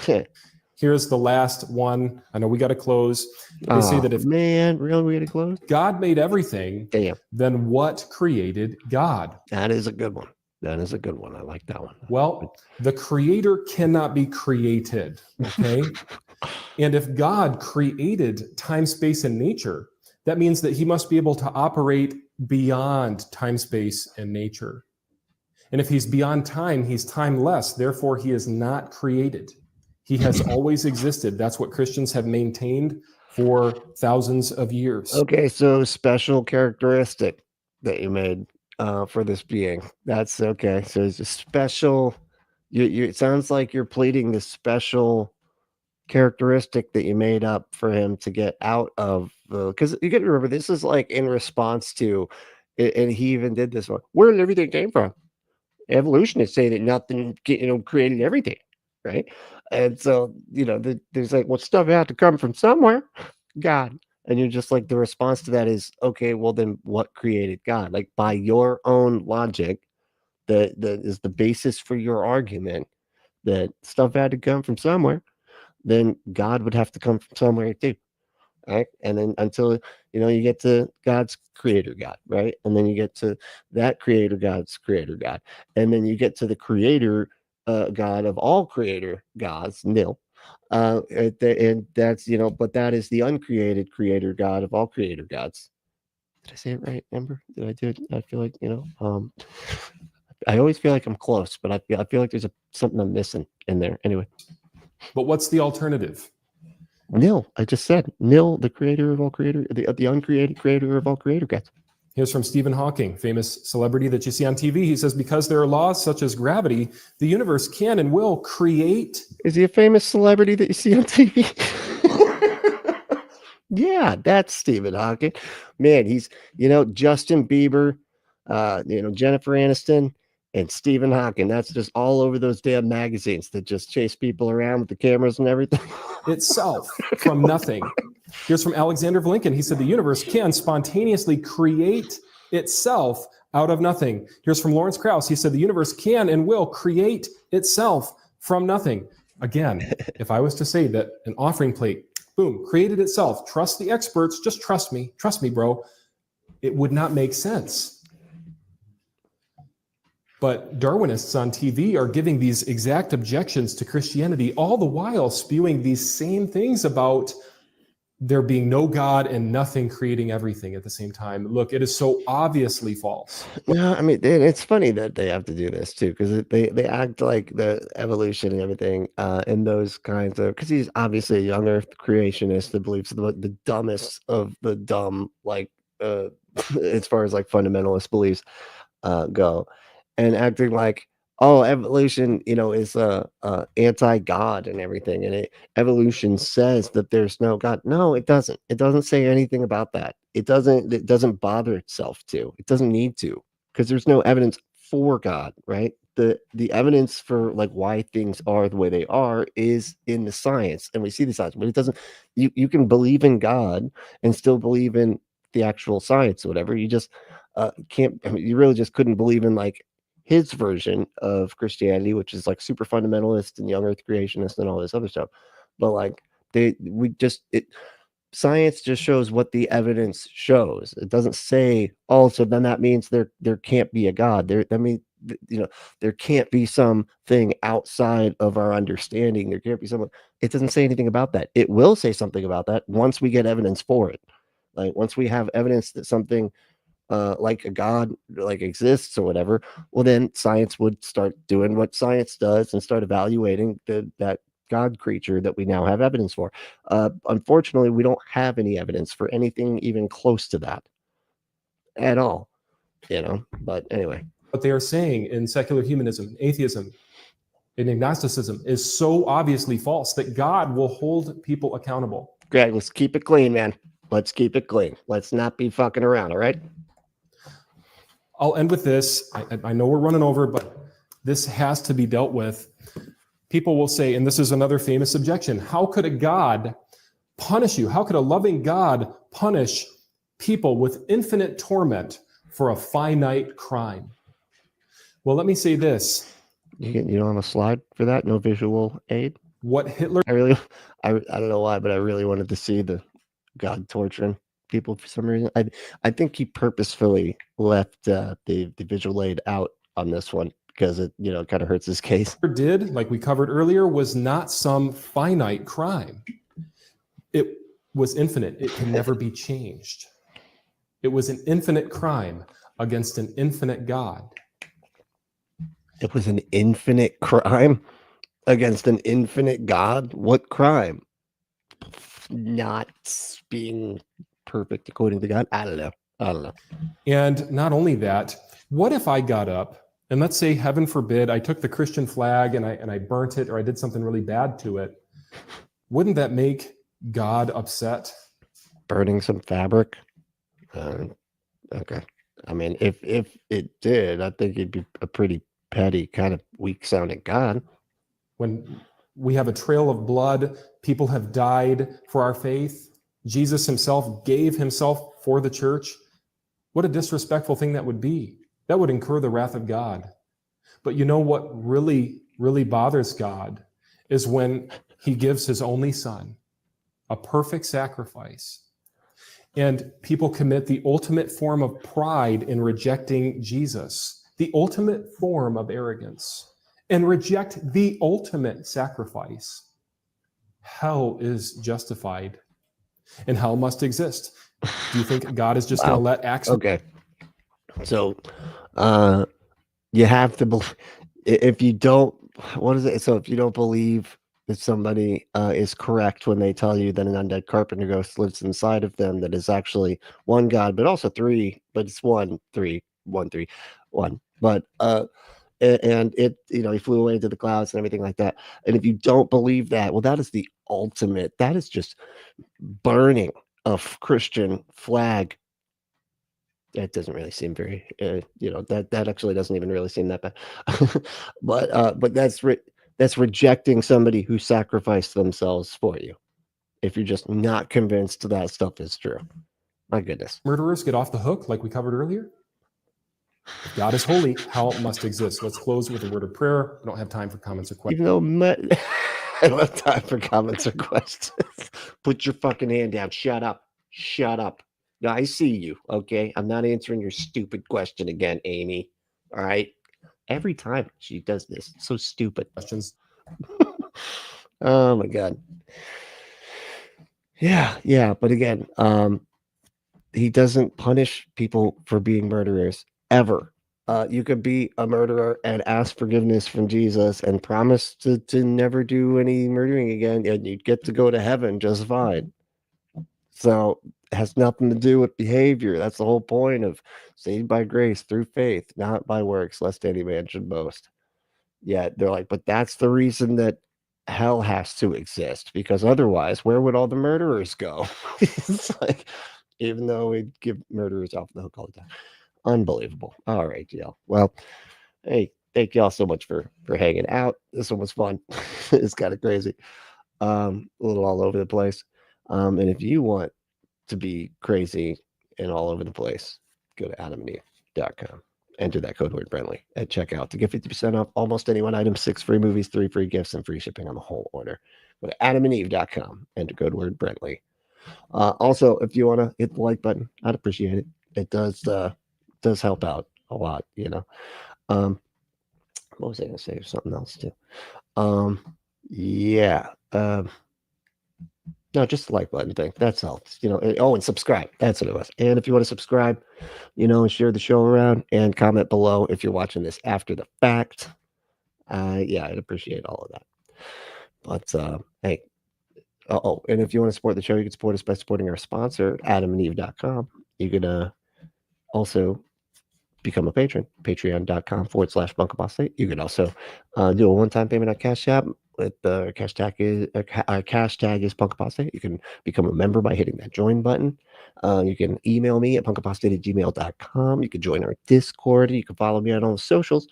Here's the last one. I know we got to close. They say that if really we got to close? God made everything, Damn. then what created God? That is a good one. That is a good one. I like that one. Well, the creator cannot be created, okay? And if God created time, space, and nature, that means that he must be able to operate beyond time, space, and nature. And if he's beyond time, he's timeless. Therefore, he is not created. He has always existed. That's what Christians have maintained for thousands of years. Okay, so special characteristic that you made for this being. That's okay. So it's a special. It sounds like you're pleading the special characteristic that you made up for him to get out of because you got to remember this is like in response to, and he even did this one. Where did everything came from? Evolutionists say that nothing, created everything, right? And so, there's like, well, stuff had to come from somewhere, God. And you're just like, the response to that is, okay, well, then what created God? Like by your own logic, that is the basis for your argument that stuff had to come from somewhere, then God would have to come from somewhere too. Right. And then until, you get to God's creator God, right? And then you get to that creator God's creator God. And then you get to the creator God of all creator gods, nil. And that's, but that is the uncreated creator God of all creator gods. Did I say it right, Amber? Did I do it? I feel like, I always feel like I'm close, but I feel like there's something I'm missing in there. Anyway. But what's the alternative? Nil. I just said nil, the creator of all creator, the uncreated creator of all creator gods. Here's from Stephen Hawking, famous celebrity that you see on TV. He says, because there are laws such as gravity, the universe can and will create. Is he a famous celebrity that you see on TV? Yeah, that's Stephen Hawking. Man, he's, Justin Bieber, Jennifer Aniston, and Stephen Hawking. That's just all over those damn magazines that just chase people around with the cameras and everything. Itself from nothing. Here's from Alexander of Lincoln. He said the universe can spontaneously create itself out of nothing. Here's from Lawrence Krauss. He said the universe can and will create itself from nothing. Again, if I was to say that an offering plate, boom, created itself, trust the experts, just trust me, bro, it would not make sense. But Darwinists on TV are giving these exact objections to Christianity, all the while spewing these same things about there being no God and nothing creating everything at the same time. Look, it is so obviously false. No, I mean, it's funny that they have to do this too, because they act like the evolution and everything, and those kinds of, because he's obviously a young Earth creationist that believes the dumbest of the dumb, like as far as like fundamentalist beliefs go, and acting like, oh, evolution, is anti-God and everything, and evolution says that there's no God. No, it doesn't. It doesn't say anything about that. It doesn't bother itself to. It doesn't need to, because there's no evidence for God, right? The evidence for like why things are the way they are is in the science, and we see the science, but it doesn't. You can believe in God and still believe in the actual science or whatever. You just can't. I mean, you really just couldn't believe in like his version of Christianity, which is like super fundamentalist and young Earth creationist and all this other stuff. But like science just shows what the evidence shows. It doesn't say, oh, so then that means there can't be a God. There can't be something outside of our understanding. There can't be someone. It doesn't say anything about that. It will say something about that once we get evidence for it. Like once we have evidence that something like a God like exists or whatever, well then science would start doing what science does and start evaluating that God creature that we now have evidence for. Unfortunately, we don't have any evidence for anything even close to that at all, but anyway. What they are saying in secular humanism, atheism, and agnosticism is so obviously false that God will hold people accountable. Greg, let's keep it clean, man. Let's keep it clean. Let's not be fucking around, all right? I'll end with this. I know we're running over, but this has to be dealt with. People will say, and this is another famous objection, how could a God punish you? How could a loving God punish people with infinite torment for a finite crime? Well, let me say this. You don't have a slide for that? No visual aid? What Hitler... I don't know why, but I really wanted to see the God torturing people for some reason. I think he purposefully left the visual aid out on this one because it kind of hurts his case. Did, like we covered earlier, was not some finite crime. It was infinite. It can never be changed. It was an infinite crime against an infinite God. It was an infinite crime against an infinite God? What crime? Not being perfect according to God? I don't know. And not only that, what if I got up and let's say, heaven forbid, I took the Christian flag and I burnt it or I did something really bad to it? Wouldn't that make God upset? Burning some fabric? Okay. I mean, if it did, I think it'd be a pretty petty, kind of weak sounding God. When we have a trail of blood, people have died for our faith. Jesus himself gave himself for the church. What a disrespectful thing that would be. That would incur the wrath of God. But you know what really, really bothers God is when he gives his only son, a perfect sacrifice. And people commit the ultimate form of pride in rejecting Jesus, the ultimate form of arrogance, and reject the ultimate sacrifice. Hell is justified, and hell must exist. Do you think God is just going to let acts? Okay. So, you have to believe. If you don't, what is it? So, if you don't believe that somebody is correct when they tell you that an undead carpenter ghost lives inside of them, that is actually one God, but also three, but it's one. But and it, he flew away into the clouds and everything like that. And if you don't believe that, well, that is the ultimate. That is just burning a Christian flag. It doesn't really seem very, that actually doesn't even really seem that bad. but that's rejecting somebody who sacrificed themselves for you. if you're just not convinced that stuff is true. My goodness. Murderers get off the hook, like we covered earlier. If God is holy, hell must exist. Let's close with a word of prayer. I don't have time for comments or questions. Even though I don't have time for comments or questions. Put your fucking hand down. Shut up. Shut up. No, I see you. Okay. I'm not answering your stupid question again, Amy. All right. Every time she does this. It's so stupid. Questions. Oh my God. Yeah. But again, he doesn't punish people for being murderers ever. You could be a murderer and ask forgiveness from Jesus and promise to never do any murdering again, and you'd get to go to heaven just fine. So it has nothing to do with behavior. That's the whole point of saved by grace through faith, not by works, lest any man should boast. Yeah, they're like, but that's the reason that hell has to exist, because otherwise, where would all the murderers go? It's like, even though we give murderers off the hook all the time. Unbelievable. All right, y'all. Well, hey, thank y'all so much for hanging out. This one was fun. It's kind of crazy. A little all over the place. And if you want to be crazy and all over the place, go to adamandeve.com. Enter that code word Brentley at checkout to get 50% off almost any one item, 6 free movies, 3 free gifts, and free shipping on the whole order. Go to adamandeve.com. Enter code word Brentley. Also, if you want to hit the like button, I'd appreciate it. It does help out a lot, you know. What was I going to say? Something else too. No, just the like button thing. That's helps, you know. And subscribe. That's what it was. And if you want to subscribe, you know, and share the show around and comment below if you're watching this after the fact. I'd appreciate all of that. But hey. And if you want to support the show, you can support us by supporting our sponsor, adamandeve.com. You can also become a patron, patreon.com/bunkapostate. You can also do a one-time payment on Cash App. With the cash tag is bunkapostate. You can become a member by hitting that join button. You can email me at bunkapostate@gmail.com. You can join our Discord. You can follow me on all the socials,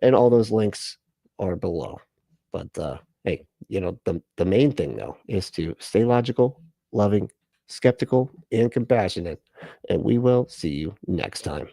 and all those links are below. But hey, you know, the main thing though is to stay logical, loving, skeptical, and compassionate. And we will see you next time.